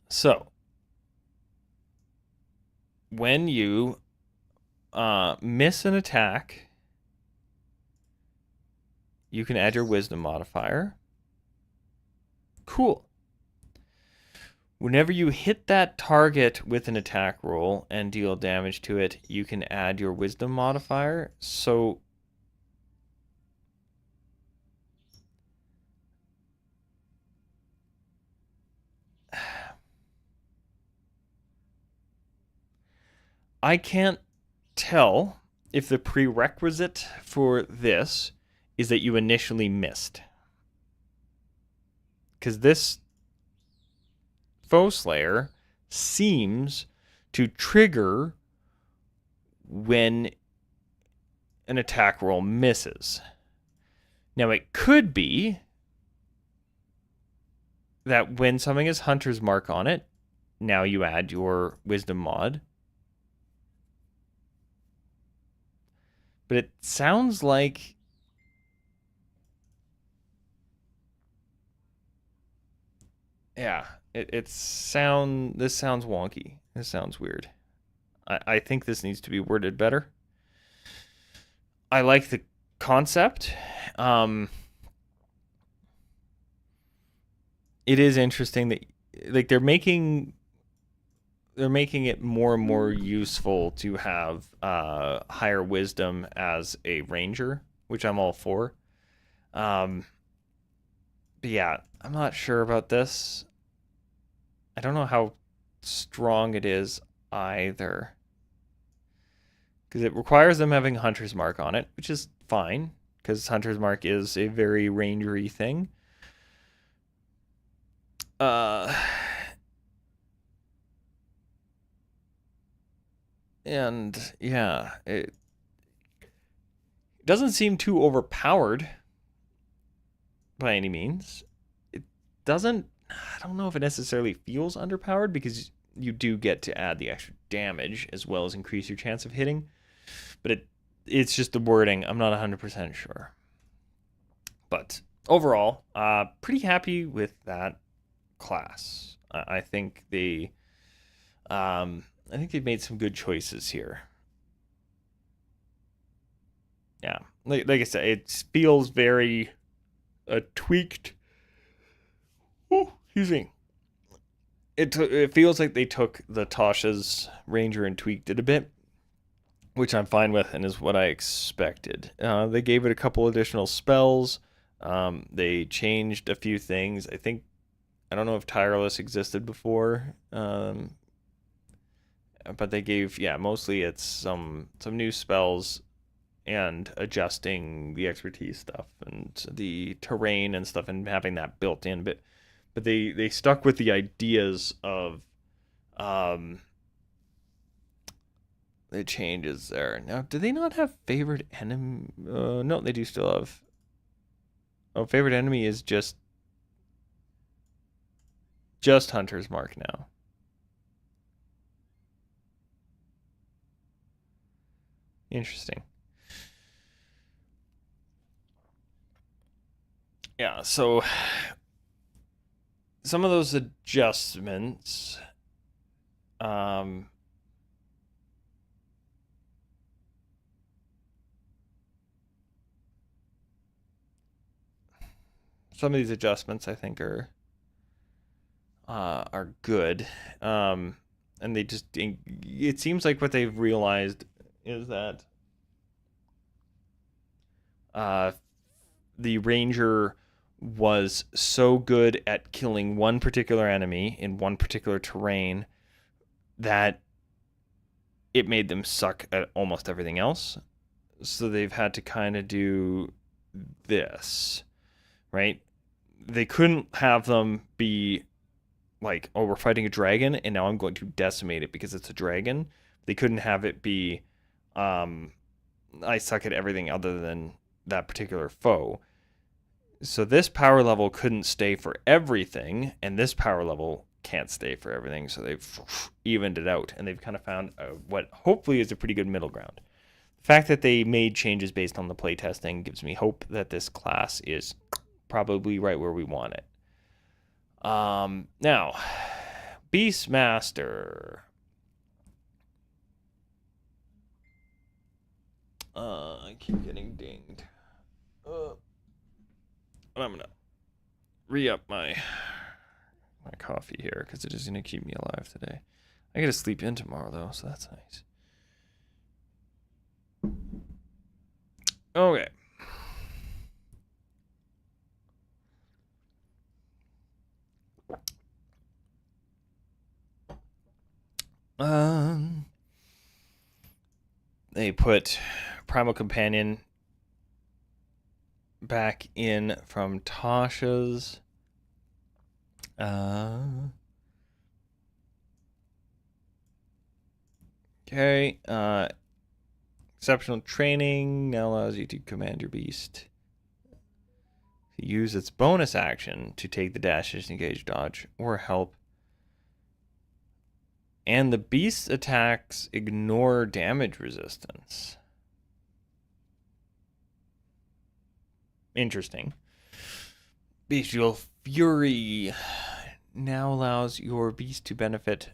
So, when you miss an attack, you can add your wisdom modifier. Cool. Whenever you hit that target with an attack roll and deal damage to it, you can add your wisdom modifier. So I can't tell if the prerequisite for this is that you initially missed. Because this Foe Slayer seems to trigger when an attack roll misses. Now, it could be that when something has Hunter's Mark on it, now you add your Wisdom mod. But it sounds like... Yeah, this sounds wonky. This sounds weird. I think this needs to be worded better. I like the concept. It is interesting that like they're making it more and more useful to have higher wisdom as a ranger, which I'm all for. But yeah, I'm not sure about this. I don't know how strong it is either. Because it requires them having Hunter's Mark on it, which is fine, because Hunter's Mark is a very rangery thing. And yeah, it doesn't seem too overpowered by any means. It doesn't... I don't know if it necessarily feels underpowered because you do get to add the extra damage as well as increase your chance of hitting. But it's just the wording. I'm not 100% sure. But overall, pretty happy with that class. I think they've made some good choices here. Yeah, like I said, it feels very tweaked. Oh, excuse me. It feels like they took the Tasha's Ranger and tweaked it a bit, which I'm fine with and is what I expected. They gave it a couple additional spells. They changed a few things. I don't know if Tireless existed before, but they gave, mostly it's some new spells and adjusting the expertise stuff and the terrain and stuff and having that built in. But they stuck with the ideas of the changes there. Now, do they not have favorite enemy? No, they do still have. Oh, favorite enemy is just Hunter's Mark now. Interesting. Yeah, so some of those adjustments, some of these adjustments I think are good, and they just, it seems like what they've realized is that the Ranger was so good at killing one particular enemy in one particular terrain that it made them suck at almost everything else. So they've had to kind of do this, right? They couldn't have them be like, oh, we're fighting a dragon and now I'm going to decimate it because it's a dragon. They couldn't have it be, I suck at everything other than that particular foe. So this power level couldn't stay for everything, and this power level can't stay for everything. So they've evened it out, and they've kind of found what hopefully is a pretty good middle ground. The fact that they made changes based on the playtesting gives me hope that this class is probably right where we want it. Now, Beastmaster. I keep getting dinged. I'm gonna re-up my coffee here because it is gonna keep me alive today. I gotta sleep in tomorrow though, so that's nice. Okay. They put Primal Companion back in from Tasha's. Okay. Exceptional training now allows you to command your beast to use its bonus action to take the dash, disengage, dodge, or help. And the beast's attacks ignore damage resistance. Interesting. Bestial Fury now allows your beast to benefit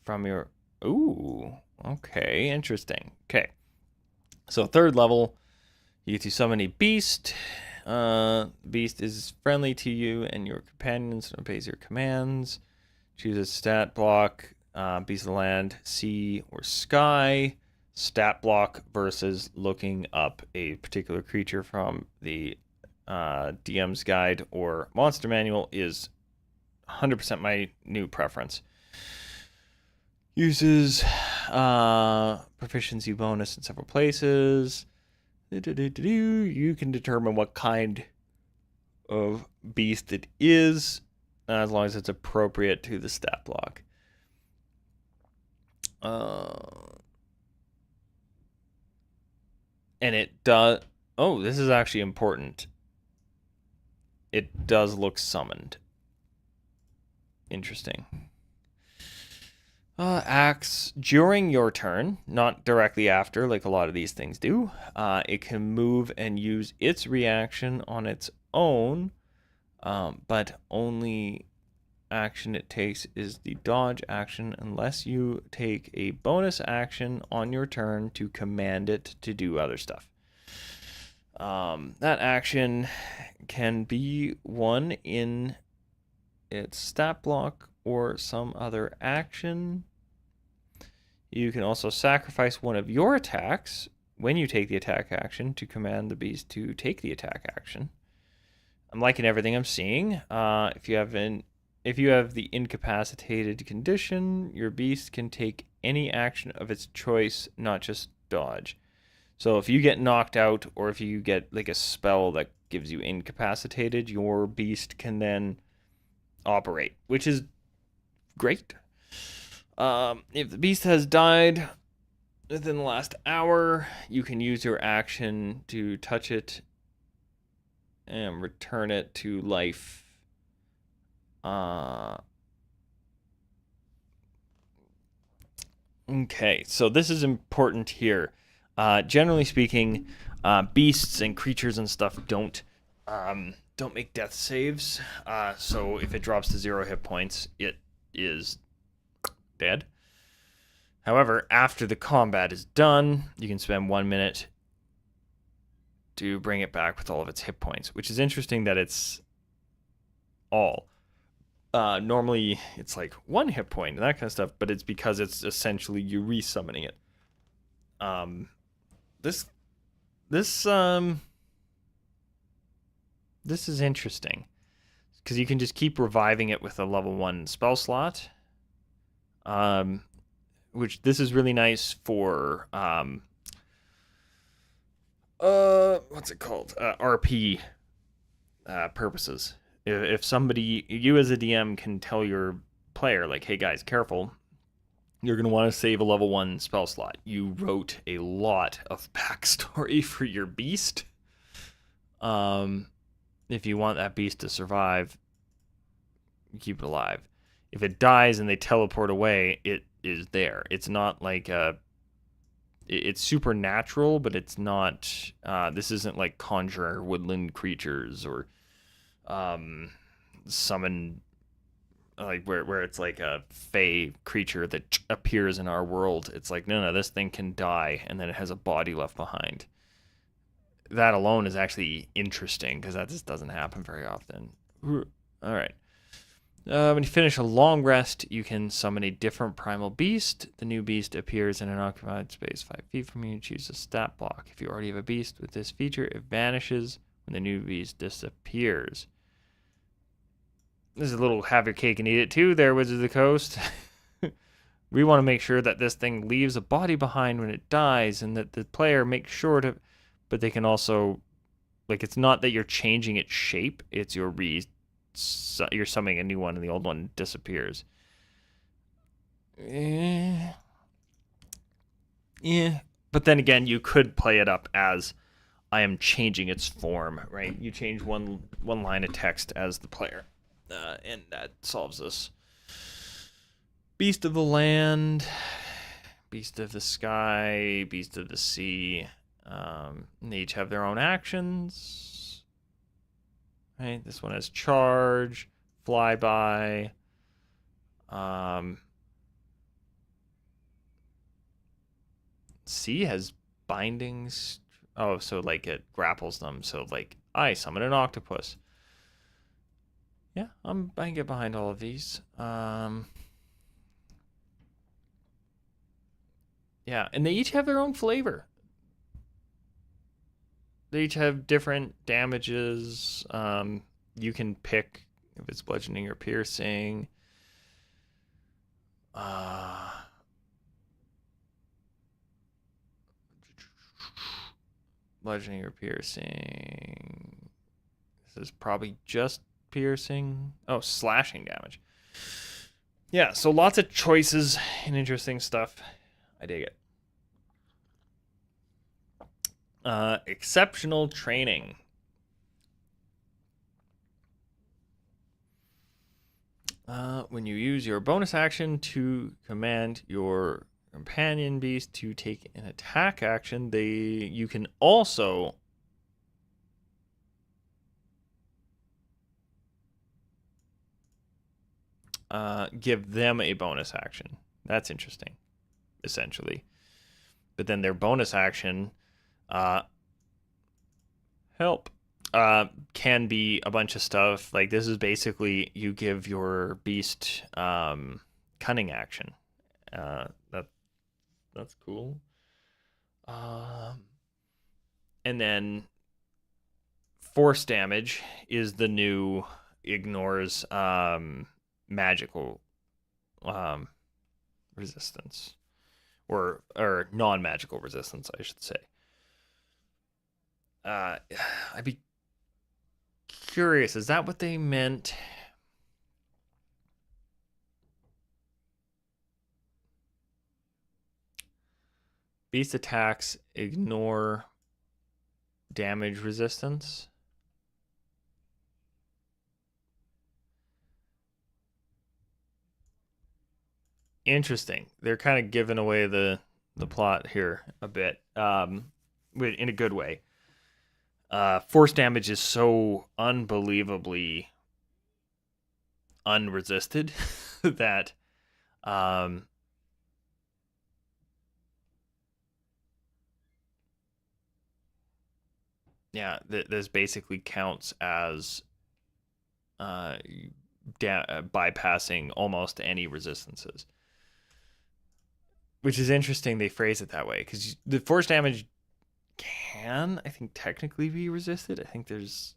from your... Ooh, okay, interesting. Okay. So third level, you get to summon a beast. Beast is friendly to you and your companions and obeys your commands. Choose a stat block, beast of the land, sea, or sky. Stat block versus looking up a particular creature from the DM's guide or monster manual is 100% my new preference. Uses proficiency bonus in several places. You can determine what kind of beast it is as long as it's appropriate to the stat block. And it does... Oh, this is actually important. It does look summoned. Interesting. Acts during your turn, not directly after, like a lot of these things do. It can move and use its reaction on its own, but only action it takes is the dodge action unless you take a bonus action on your turn to command it to do other stuff. That action can be one in its stat block or some other action. You can also sacrifice one of your attacks when you take the attack action to command the beast to take the attack action. I'm liking everything I'm seeing. If you have the incapacitated condition, your beast can take any action of its choice, not just dodge. So if you get knocked out or if you get like a spell that gives you incapacitated, your beast can then operate, which is great. If the beast has died within the last hour, you can use your action to touch it and return it to life. Okay, so this is important here. Generally speaking, beasts and creatures and stuff don't make death saves. So if it drops to 0 hit points, it is dead. However, after the combat is done, you can spend 1 minute to bring it back with all of its hit points, which is interesting that it's all. Normally, it's like 1 hit point and that kind of stuff, but it's because it's essentially you resummoning it. This is interesting because you can just keep reviving it with a level 1 spell slot. which this is really nice for what's it called? RP purposes. If somebody, you as a DM can tell your player, like, hey guys, careful, you're going to want to save a level 1 spell slot. You wrote a lot of backstory for your beast. If you want that beast to survive, keep it alive. If it dies and they teleport away, it is there. It's not like it's supernatural, but it's not. This isn't like conjure woodland creatures or summon, like where it's like a fey creature that appears in our world. It's like no, this thing can die and then it has a body left behind. That alone is actually interesting because that just doesn't happen very often. All right. When you finish a long rest, you can summon a different primal beast. The new beast appears in an occupied space 5 feet from you. Choose a stat block. If you already have a beast with this feature, it vanishes when the new beast disappears. This is a little have your cake and eat it too there, Wizards of the Coast. We want to make sure that this thing leaves a body behind when it dies and that the player makes sure to... But they can also... Like, it's not that you're changing its shape. It's you're summoning a new one and the old one disappears. Yeah. But then again, you could play it up as I am changing its form, right? You change one line of text as the player. And that solves this. Beast of the land, beast of the sky, beast of the sea. They each have their own actions. Right? This one has charge, flyby. Sea has bindings. Oh, so like it grapples them. So like I summon an octopus. Yeah, I can get behind all of these. Yeah, and they each have their own flavor. They each have different damages. You can pick if it's bludgeoning or piercing. Bludgeoning or piercing. This is probably just piercing. Oh, slashing damage. Yeah, so lots of choices and interesting stuff. I dig it. Exceptional training. When you use your bonus action to command your companion beast to take an attack action, you can also give them a bonus action. That's interesting, essentially. But then their bonus action, help, can be a bunch of stuff. Like this is basically you give your beast cunning action. That's cool. And then force damage is the new ignores magical resistance or non-magical resistance, I should say. I'd be curious, is that what they meant? Beast attacks ignore damage resistance. Interesting. They're kind of giving away the plot here a bit, in a good way. Force damage is so unbelievably unresisted that yeah, this basically counts as bypassing almost any resistances. Which is interesting they phrase it that way, because the force damage can, I think, technically be resisted. I think there's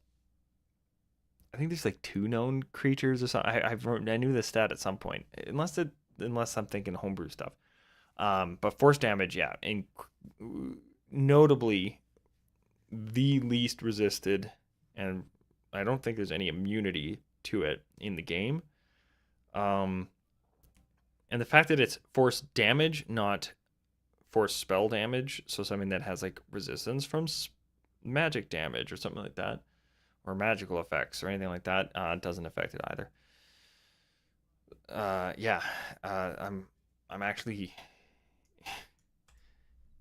like 2 known creatures or something. I knew this stat at some point, unless I'm thinking homebrew stuff. But force damage, yeah, and notably the least resisted, and I don't think there's any immunity to it in the game. And the fact that it's force damage, not force spell damage, so something that has like resistance from magic damage or something like that, or magical effects or anything like that, doesn't affect it either. Yeah, I'm actually.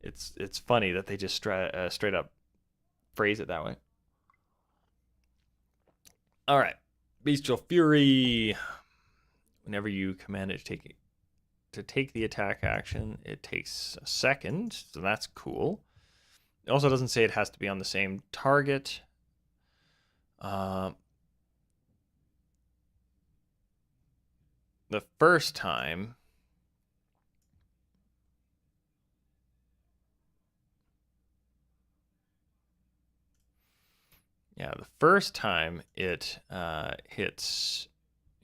It's funny that they just straight up phrase it that way. All right, Bestial Fury. Whenever you command it to take the attack action, it takes a second, so that's cool. It also doesn't say it has to be on the same target. The first time, it hits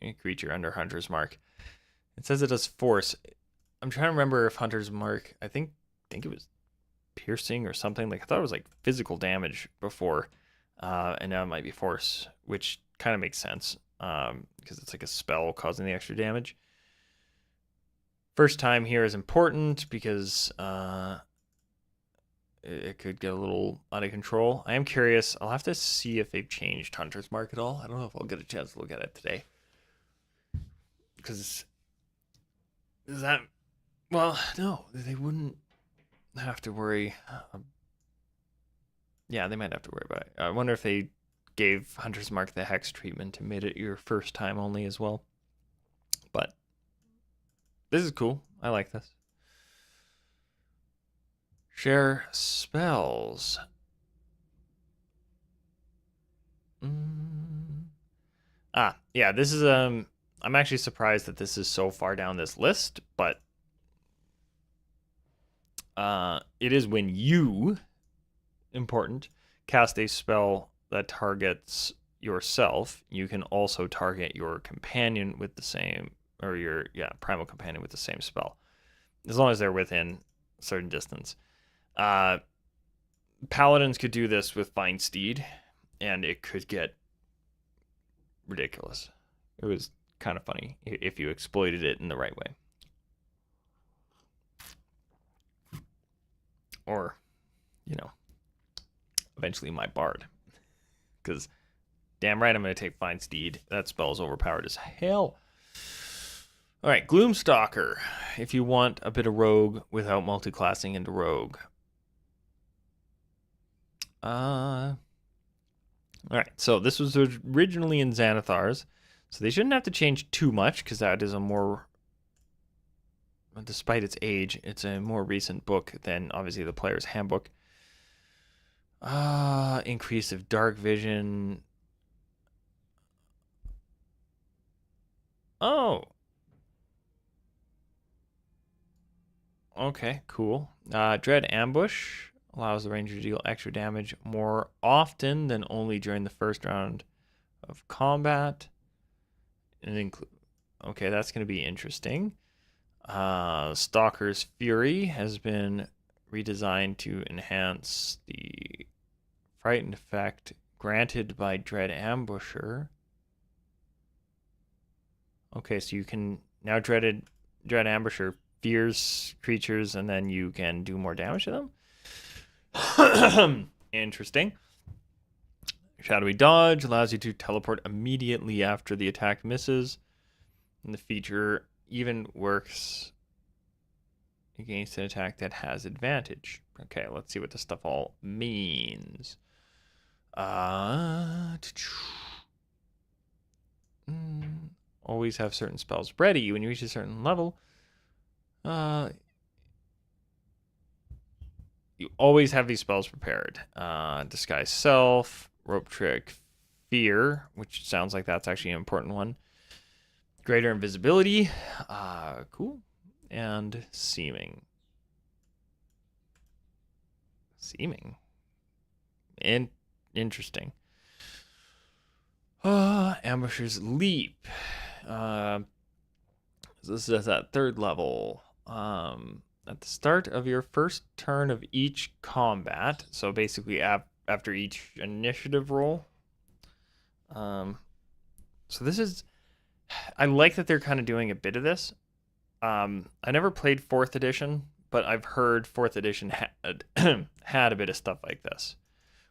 a creature under Hunter's Mark, it says it does force. I'm trying to remember if Hunter's Mark, I think it was piercing or something. Like I thought it was like physical damage before, and now it might be force, which kind of makes sense because it's like a spell causing the extra damage. First time here is important because it could get a little out of control. I am curious. I'll have to see if they've changed Hunter's Mark at all. I don't know if I'll get a chance to look at it today. Because is that... Well, no, they wouldn't have to worry. Yeah, they might have to worry about it. I wonder if they gave Hunter's Mark the Hex treatment and made it your first time only as well. But this is cool. I like this. Share spells. Yeah, this is I'm actually surprised that this is so far down this list, but it is when you, important, cast a spell that targets yourself. You can also target your companion with the same, or your primal companion with the same spell, as long as they're within a certain distance. Paladins could do this with Fine Steed, and it could get ridiculous. It was kind of funny if you exploited it in the right way. Or, eventually my Bard. Because, damn right, I'm going to take Fine Steed. That spell's overpowered as hell. All right, Gloomstalker. If you want a bit of rogue without multiclassing into rogue. All right, so this was originally in Xanathar's, so they shouldn't have to change too much because that is a more, despite its age, it's a more recent book than obviously the Player's Handbook. Increase of dark vision. Oh. Okay, cool. Dread Ambush allows the ranger to deal extra damage more often than only during the first round of combat. And okay, that's going to be interesting. Stalker's Fury has been redesigned to enhance the frightened effect granted by Dread Ambusher. Okay, so you can now Dread Ambusher fears creatures, and then you can do more damage to them. Interesting. Shadowy Dodge allows you to teleport immediately after the attack misses. And the feature even works against an attack that has advantage. Okay, let's see what this stuff all means. Always have certain spells ready when you reach a certain level. You always have these spells prepared. Disguise Self, Rope Trick, Fear, which sounds like that's actually an important one. Greater Invisibility, cool. And Seeming. Interesting. Ambusher's Leap. This is at third level. the start of your first turn of each combat, so basically after each initiative roll. So this is, I like that they're kind of doing a bit of this. I never played 4th edition, but I've heard 4th edition had a bit of stuff like this,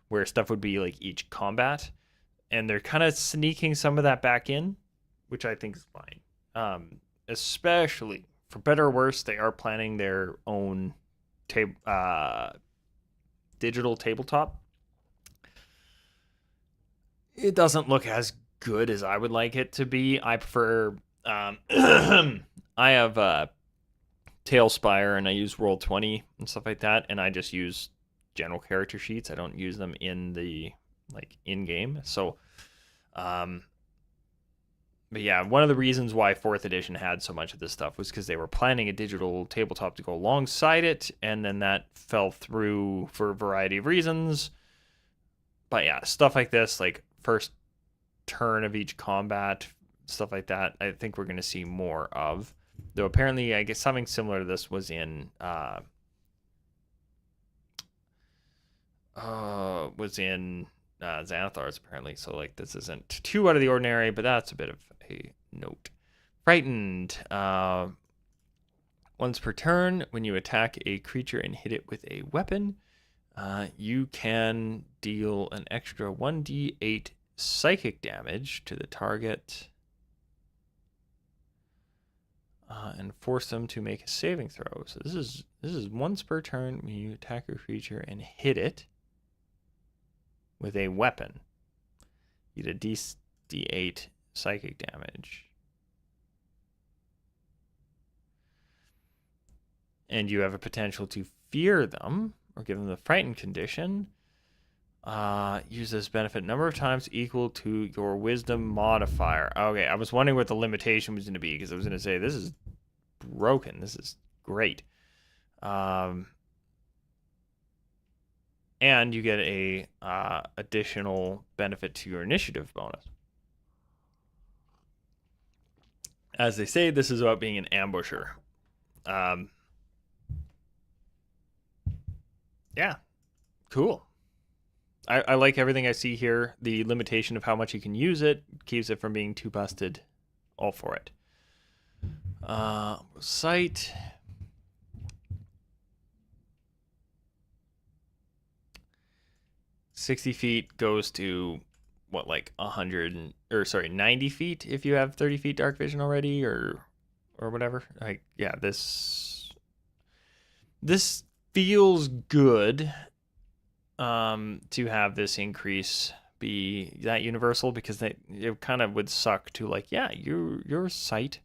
where stuff would be like each combat, and they're kind of sneaking some of that back in, which I think is fine. Especially, for better or worse, they are planning their own digital tabletop. It doesn't look as good as I would like it to be. I prefer... I have Tailspire, and I use Roll20 and stuff like that, and I just use general character sheets. I don't use them in the in-game. So, but yeah, one of the reasons why 4th edition had so much of this stuff was because they were planning a digital tabletop to go alongside it, and then that fell through for a variety of reasons. But yeah, stuff like this, like first turn of each combat, stuff like that, I think we're going to see more of. Though apparently, I guess something similar to this was in Xanathar's apparently. So like this isn't too out of the ordinary, but that's a bit of a note. Frightened. Once per turn, when you attack a creature and hit it with a weapon, you can deal an extra 1d8 psychic damage to the target. And force them to make a saving throw. So this is once per turn when you attack a creature and hit it with a weapon. You get a d8 psychic damage. And you have a potential to fear them or give them the frightened condition. Use this benefit number of times equal to your wisdom modifier. Okay, I was wondering what the limitation was going to be, because I was going to say this is broken. This is great. And you get a additional benefit to your initiative bonus. As they say, this is about being an ambusher. Yeah, cool. I like everything I see here. The limitation of how much you can use it keeps it from being too busted. All for it. Sight. $60 feet goes to what, like 90 feet if you have 30 feet dark vision already, or whatever. Like, yeah, this feels good. To have this increase be that universal, because it kind of would suck to, like, yeah, your sight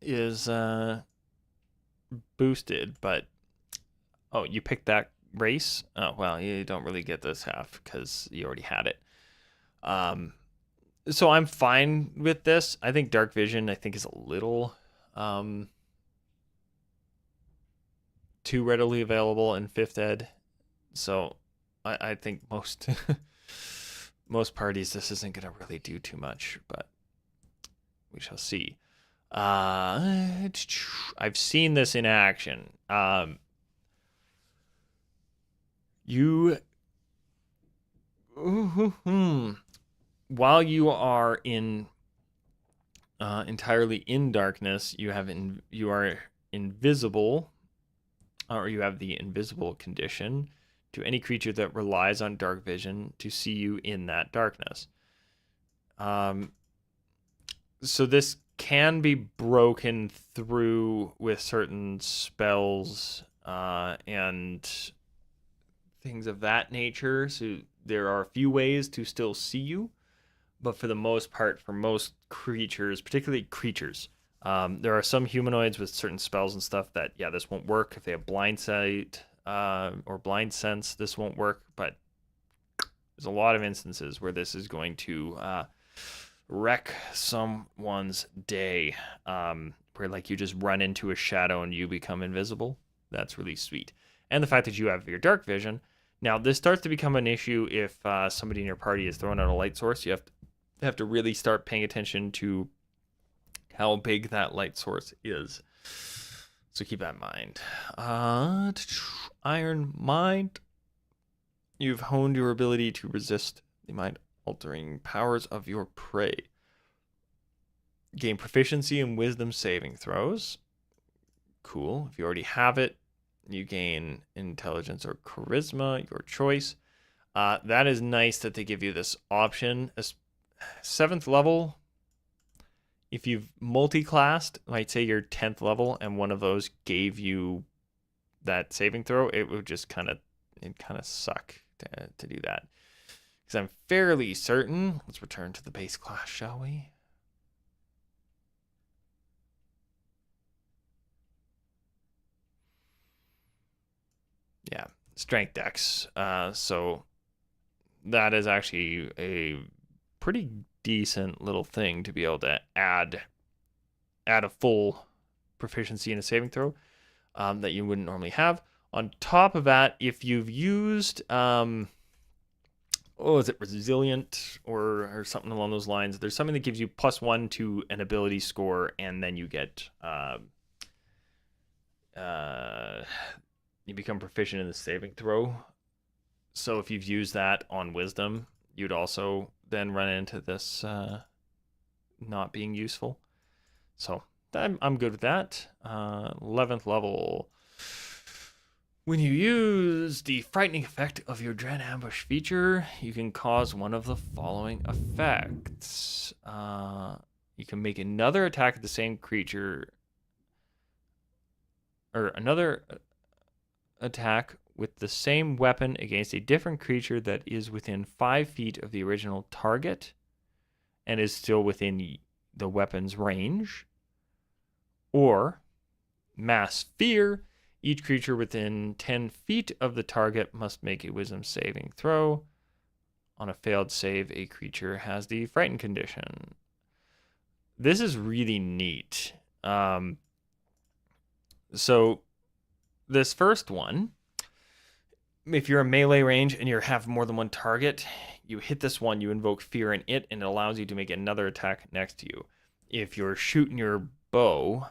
is boosted, but you picked that race. Oh well, you don't really get this half because you already had it. So I'm fine with this. I think dark vision, is a little too readily available in 5th ed. So I think most most parties, this isn't going to really do too much, but we shall see. I've seen this in action. While you are in entirely in darkness, you are invisible, or you have the invisible condition to any creature that relies on dark vision to see you in that darkness. So this can be broken through with certain spells and things of that nature. So there are a few ways to still see you. But for the most part, for most creatures, particularly creatures, there are some humanoids with certain spells and stuff that, yeah, this won't work. If they have blind sight or blind sense, this won't work. But there's a lot of instances where this is going to wreck someone's day, where like you just run into a shadow and you become invisible. That's really sweet. And the fact that you have your dark vision. Now, this starts to become an issue if somebody in your party is throwing out a light source. You have to have to really start paying attention to how big that light source is. So keep that in mind. Iron Mind. You've honed your ability to resist the mind-altering powers of your prey. Gain proficiency in wisdom saving throws. Cool. If you already have it, you gain intelligence or charisma, your choice. That is nice that they give you this option. 7th level, if you've multi-classed, like say you're 10th level and one of those gave you that saving throw, it would just kind of suck to do that. Because I'm fairly certain, let's return to the base class, shall we? Yeah, strength dex. So that is actually a pretty decent little thing to be able to add a full proficiency in a saving throw that you wouldn't normally have. On top of that, if you've used is it resilient or something along those lines, there's something that gives you +1 to an ability score, and then you get you become proficient in the saving throw. So if you've used that on wisdom, you'd also then run into this not being useful. So I'm good with that. 11th level. When you use the frightening effect of your Dread Ambush feature, you can cause one of the following effects. You can make another attack at the same creature, or another attack with the same weapon against a different creature that is within 5 feet of the original target and is still within the weapon's range. Or Mass Fear. Each creature within 10 feet of the target must make a wisdom saving throw. On a failed save, a creature has the frightened condition. This is really neat. So this first one, if you're in melee range and you have more than one target, you hit this one, you invoke fear in it, and it allows you to make another attack next to you. If you're shooting your bow,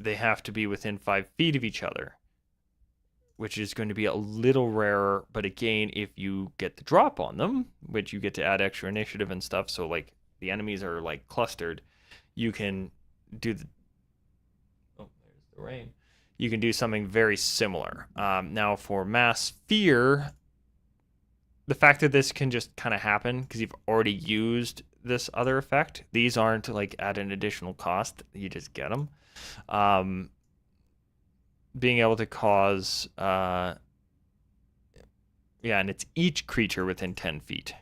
they have to be within 5 feet of each other, which is going to be a little rarer. But again, if you get the drop on them, which you get to add extra initiative and stuff, so like the enemies are like clustered, you can do the... Oh, there's the rain. You can do something very similar. Now for Mass Fear, the fact that this can just kind of happen because you've already used this other effect, these aren't like at an additional cost, you just get them. Being able to cause and it's each creature within 10 feet.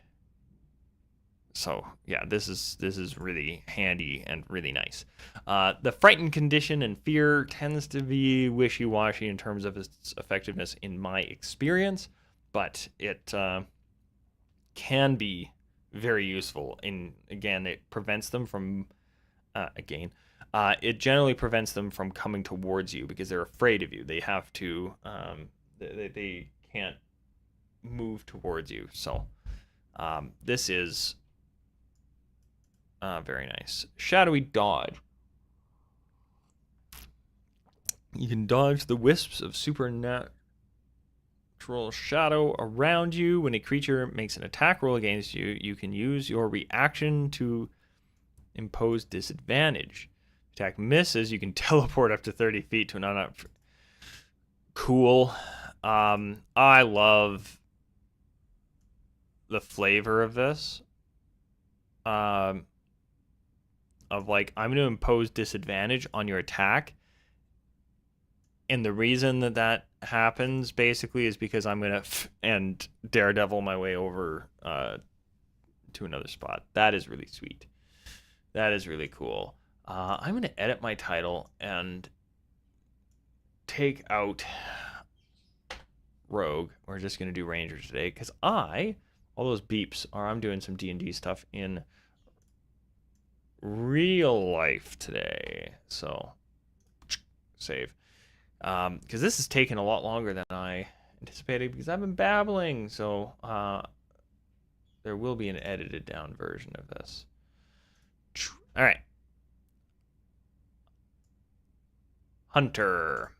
So yeah, this is really handy and really nice. The frightened condition and fear tends to be wishy-washy in terms of its effectiveness in my experience, but it can be very useful. And again, it prevents them from it generally prevents them from coming towards you because they're afraid of you. They have to they can't move towards you. So this is very nice. Shadowy dodge. You can dodge the wisps of supernatural shadow around you. When a creature makes an attack roll against you, you can use your reaction to impose disadvantage. Attack misses, you can teleport up to 30 feet to an cool. I love the flavor of this. Of like, I'm going to impose disadvantage on your attack. And the reason that happens basically is because I'm going to and daredevil my way over to another spot. That is really sweet. That is really cool. I'm going to edit my title and take out Rogue. We're just going to do Ranger today because all those beeps are I'm doing some D&D stuff in real life today. So, save. Because this is taking a lot longer than I anticipated because I've been babbling. So, There will be an edited down version of this. All right. Hunter.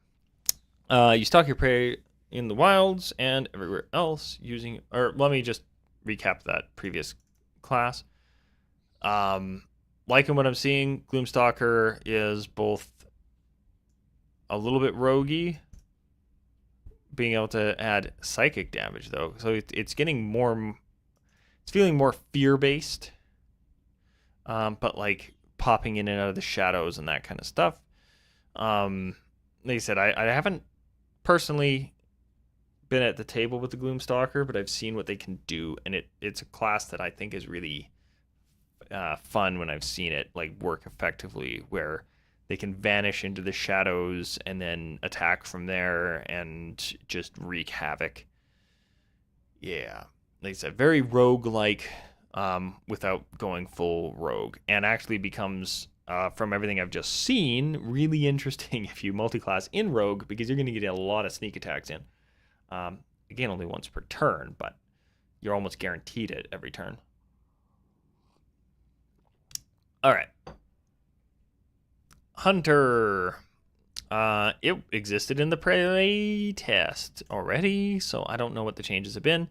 You stalk your prey in the wilds and everywhere else using, or let me just recap that previous class. Liking what I'm seeing, Gloomstalker is both a little bit roguey, being able to add psychic damage though, so it's getting more, it's feeling more fear-based, but like popping in and out of the shadows and that kind of stuff. Like I said, I haven't personally been at the table with the Gloomstalker, but I've seen what they can do, and it's a class that I think is really fun when I've seen it like work effectively, where they can vanish into the shadows and then attack from there and just wreak havoc. Yeah, like I said, very rogue-like, without going full rogue, and actually becomes, from everything I've just seen, really interesting if you multi-class in rogue, because you're going to get a lot of sneak attacks in. Again, only once per turn, but you're almost guaranteed it every turn. All right. Hunter. It existed in the playtest already, so I don't know what the changes have been.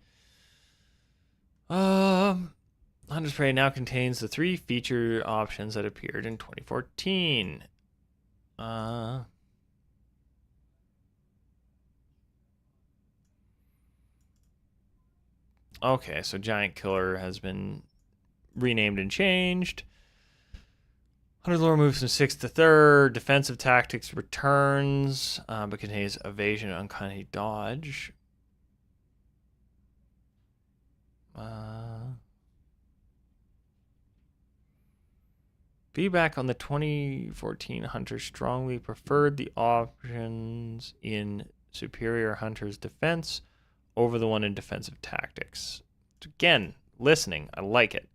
Hunter's Prey now contains the 3 feature options that appeared in 2014. Okay, so Giant Killer has been renamed and changed. Hunter's Lore moves from 6th to 3rd. Defensive Tactics returns, but contains Evasion and Uncanny Dodge. Feedback on the 2014 Hunter strongly preferred the options in Superior Hunter's Defense over the one in Defensive Tactics. Again, listening, I like it.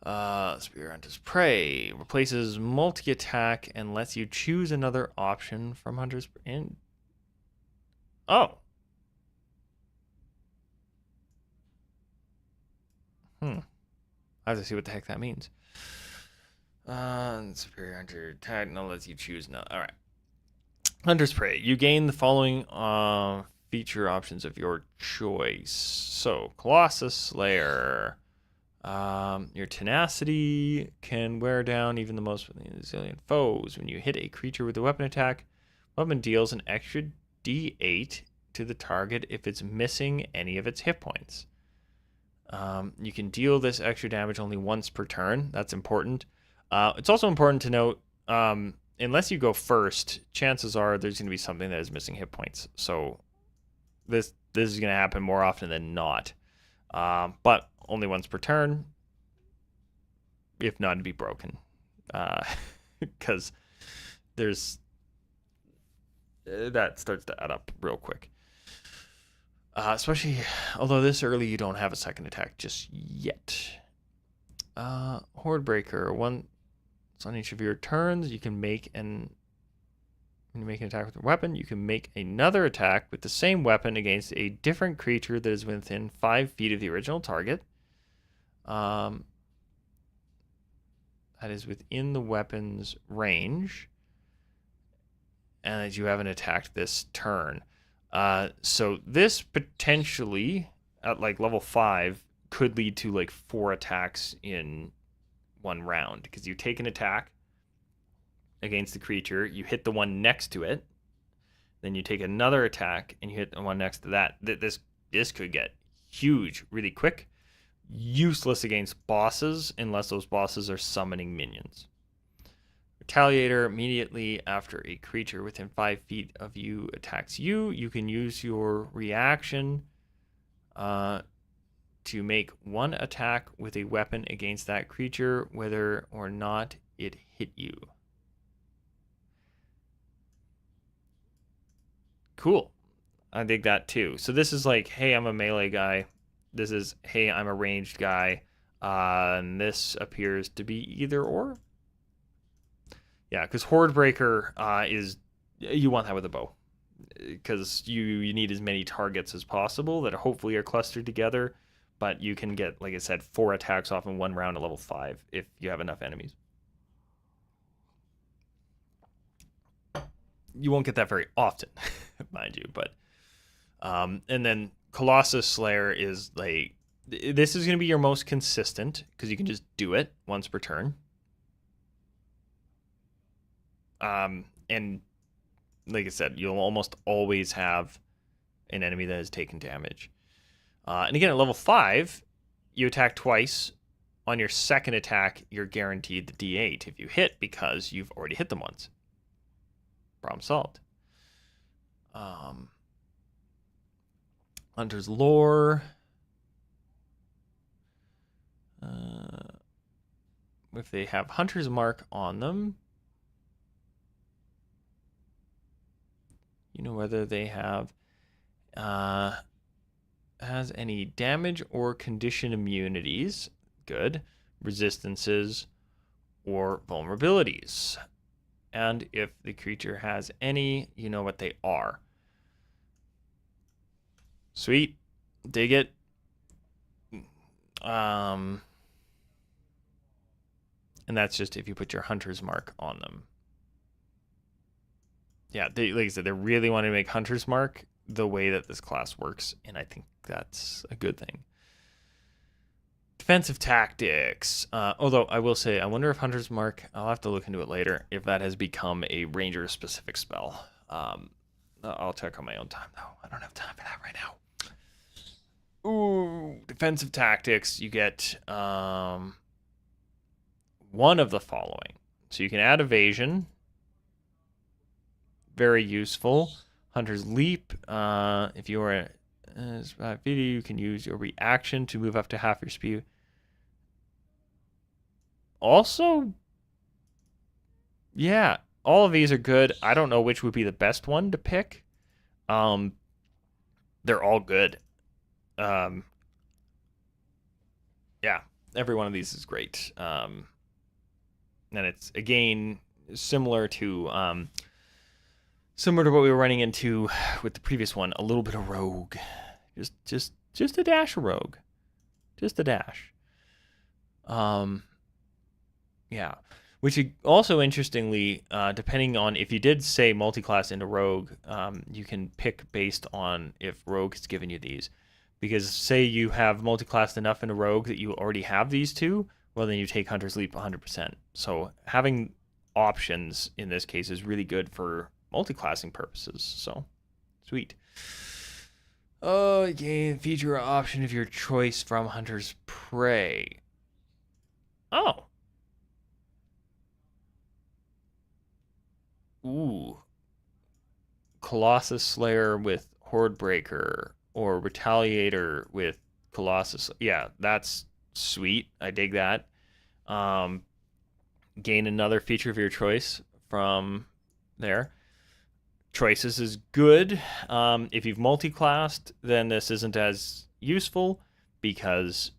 Superior Hunter's Prey replaces multi-attack and lets you choose another option from Hunter's Prey. Oh. I have to see what the heck that means. Superior Hunter attack now lets you choose no. All right. Hunter's Prey. You gain the following feature options of your choice. So, Colossus Slayer. Your tenacity can wear down even the most resilient foes. When you hit a creature with a weapon attack, weapon deals an extra D8 to the target if it's missing any of its hit points. You can deal this extra damage only once per turn. That's important. It's also important to note, unless you go first, chances are there's going to be something that is missing hit points. So this is going to happen more often than not. But only once per turn, if not to be broken, because there's that starts to add up real quick. Especially, although this early you don't have a second attack just yet. Horde Breaker. Once on each of your turns, you can make when you make an attack with a weapon, you can make another attack with the same weapon against a different creature that is within 5 feet of the original target. That is within the weapon's range, and that you haven't attacked this turn. So this potentially, at like level 5, could lead to like 4 attacks in one round, because you take an attack against the creature, you hit the one next to it, then you take another attack and you hit the one next to that. This could get huge really quick. Useless against bosses unless those bosses are summoning minions. Retaliator. Immediately after a creature within 5 feet of you attacks you, you can use your reaction to make one attack with a weapon against that creature, whether or not it hit you. Cool. I dig that too. So this is like, hey, I'm a melee guy. This is, hey, I'm a ranged guy. And this appears to be either or. Yeah, because Horde Breaker is, you want that with a bow. Because you need as many targets as possible that hopefully are clustered together. but you can get, like I said, 4 attacks off in 1 round at level 5 if you have enough enemies. You won't get that very often, mind you, but and then Colossus Slayer is like, this is going to be your most consistent because you can just do it once per turn. And like I said, you'll almost always have an enemy that has taken damage. And again, at level 5, you attack twice. On your second attack, you're guaranteed the D8 if you hit because you've already hit them once. Problem solved. Hunter's Lore. If they have Hunter's Mark on them, you know whether they have has any damage or condition immunities, good, resistances, or vulnerabilities. And if the creature has any, you know what they are. Sweet. Dig it. And that's just if you put your Hunter's Mark on them. Yeah, like I said, they really want to make Hunter's Mark the way that this class works, and I think that's a good thing. Defensive tactics. Although I will say, I wonder if Hunter's Mark, I'll have to look into it later, if that has become a ranger-specific spell. I'll check on my own time, though. I don't have time for that right now. Ooh, defensive tactics. You get one of the following. So you can add evasion. Very useful. Hunter's Leap. If you are you can use your reaction to move up to half your speed. Also, yeah, all of these are good. I don't know which would be the best one to pick. They're all good. Yeah, every one of these is great. And it's, again, similar to what we were running into with the previous one, a little bit of rogue. Just a dash of rogue. Just a dash. Yeah. Which also, interestingly, depending on if you did say multi-class into rogue, you can pick based on if rogue has given you these. Because say you have multi-classed enough into rogue that you already have these two, well, then you take Hunter's Leap 100%. So having options in this case is really good for multi-classing purposes. So, sweet. Gain feature or option of your choice from Hunter's Prey. Oh. Ooh. Colossus Slayer with Horde Breaker, or Retaliator with Colossus. Yeah, that's sweet. I dig that. Gain another feature of your choice from there. Choices is good. If you've multi-classed, then this isn't as useful because,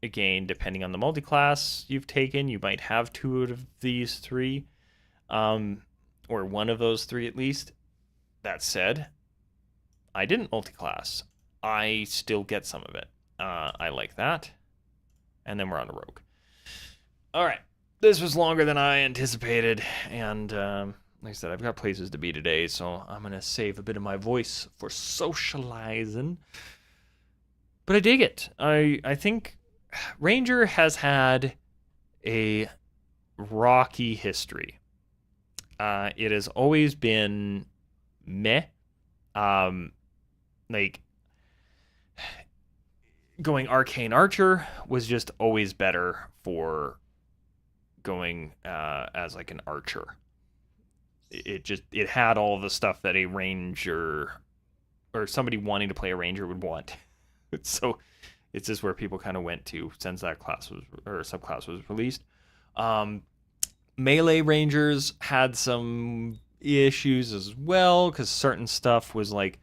again, depending on the multi-class you've taken, you might have 2 out of these 3, or one of those 3 at least. That said, I didn't multi-class. I still get some of it. I like that. And then we're on a rogue. All right. This was longer than I anticipated, and like I said, I've got places to be today, so I'm going to save a bit of my voice for socializing. But I dig it. I think Ranger has had a rocky history. It has always been meh. Like, going Arcane Archer was just always better for going as like an archer. It had all the stuff that a ranger or somebody wanting to play a ranger would want. So it's just where people kind of went to since that class was, or subclass was released. Melee rangers had some issues as well because certain stuff was like,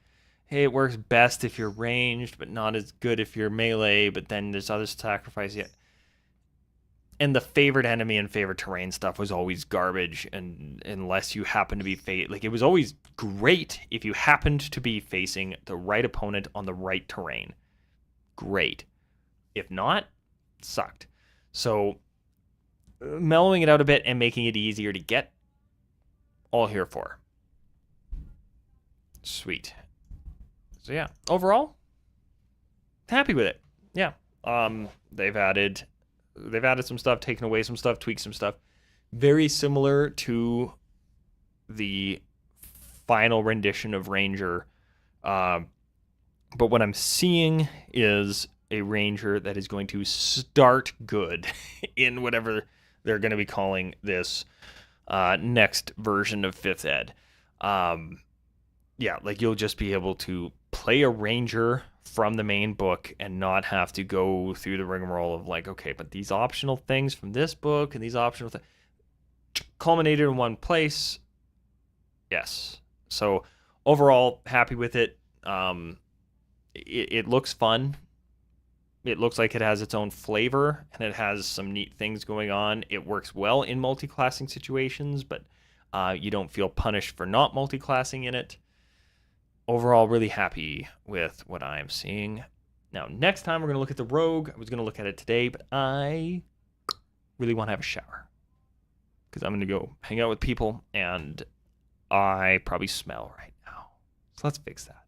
hey, it works best if you're ranged, but not as good if you're melee. But then there's other sacrifice yet. And the favored enemy and favored terrain stuff was always garbage, and unless you happen to be like, it was always great if you happened to be facing the right opponent on the right terrain. Great. If not, sucked. So mellowing it out a bit and making it easier to get, all here for. Sweet. So yeah, overall, happy with it. Yeah. They've added some stuff, taken away some stuff, tweaked some stuff. Very similar to the final rendition of Ranger. But what I'm seeing is a Ranger that is going to start good in whatever they're going to be calling this next version of 5th Ed. Yeah, like you'll just be able to play a Ranger from the main book and not have to go through the rigmarole of like, okay, but these optional things from this book and these optional things culminated in one place. Yes. So overall, happy with it. It looks fun. It looks like it has its own flavor and it has some neat things going on. It works well in multi-classing situations, but you don't feel punished for not multi-classing in it. Overall, really happy with what I'm seeing. Now, next time we're going to look at the Rogue. I was going to look at it today, but I really want to have a shower because I'm going to go hang out with people and I probably smell right now. So let's fix that.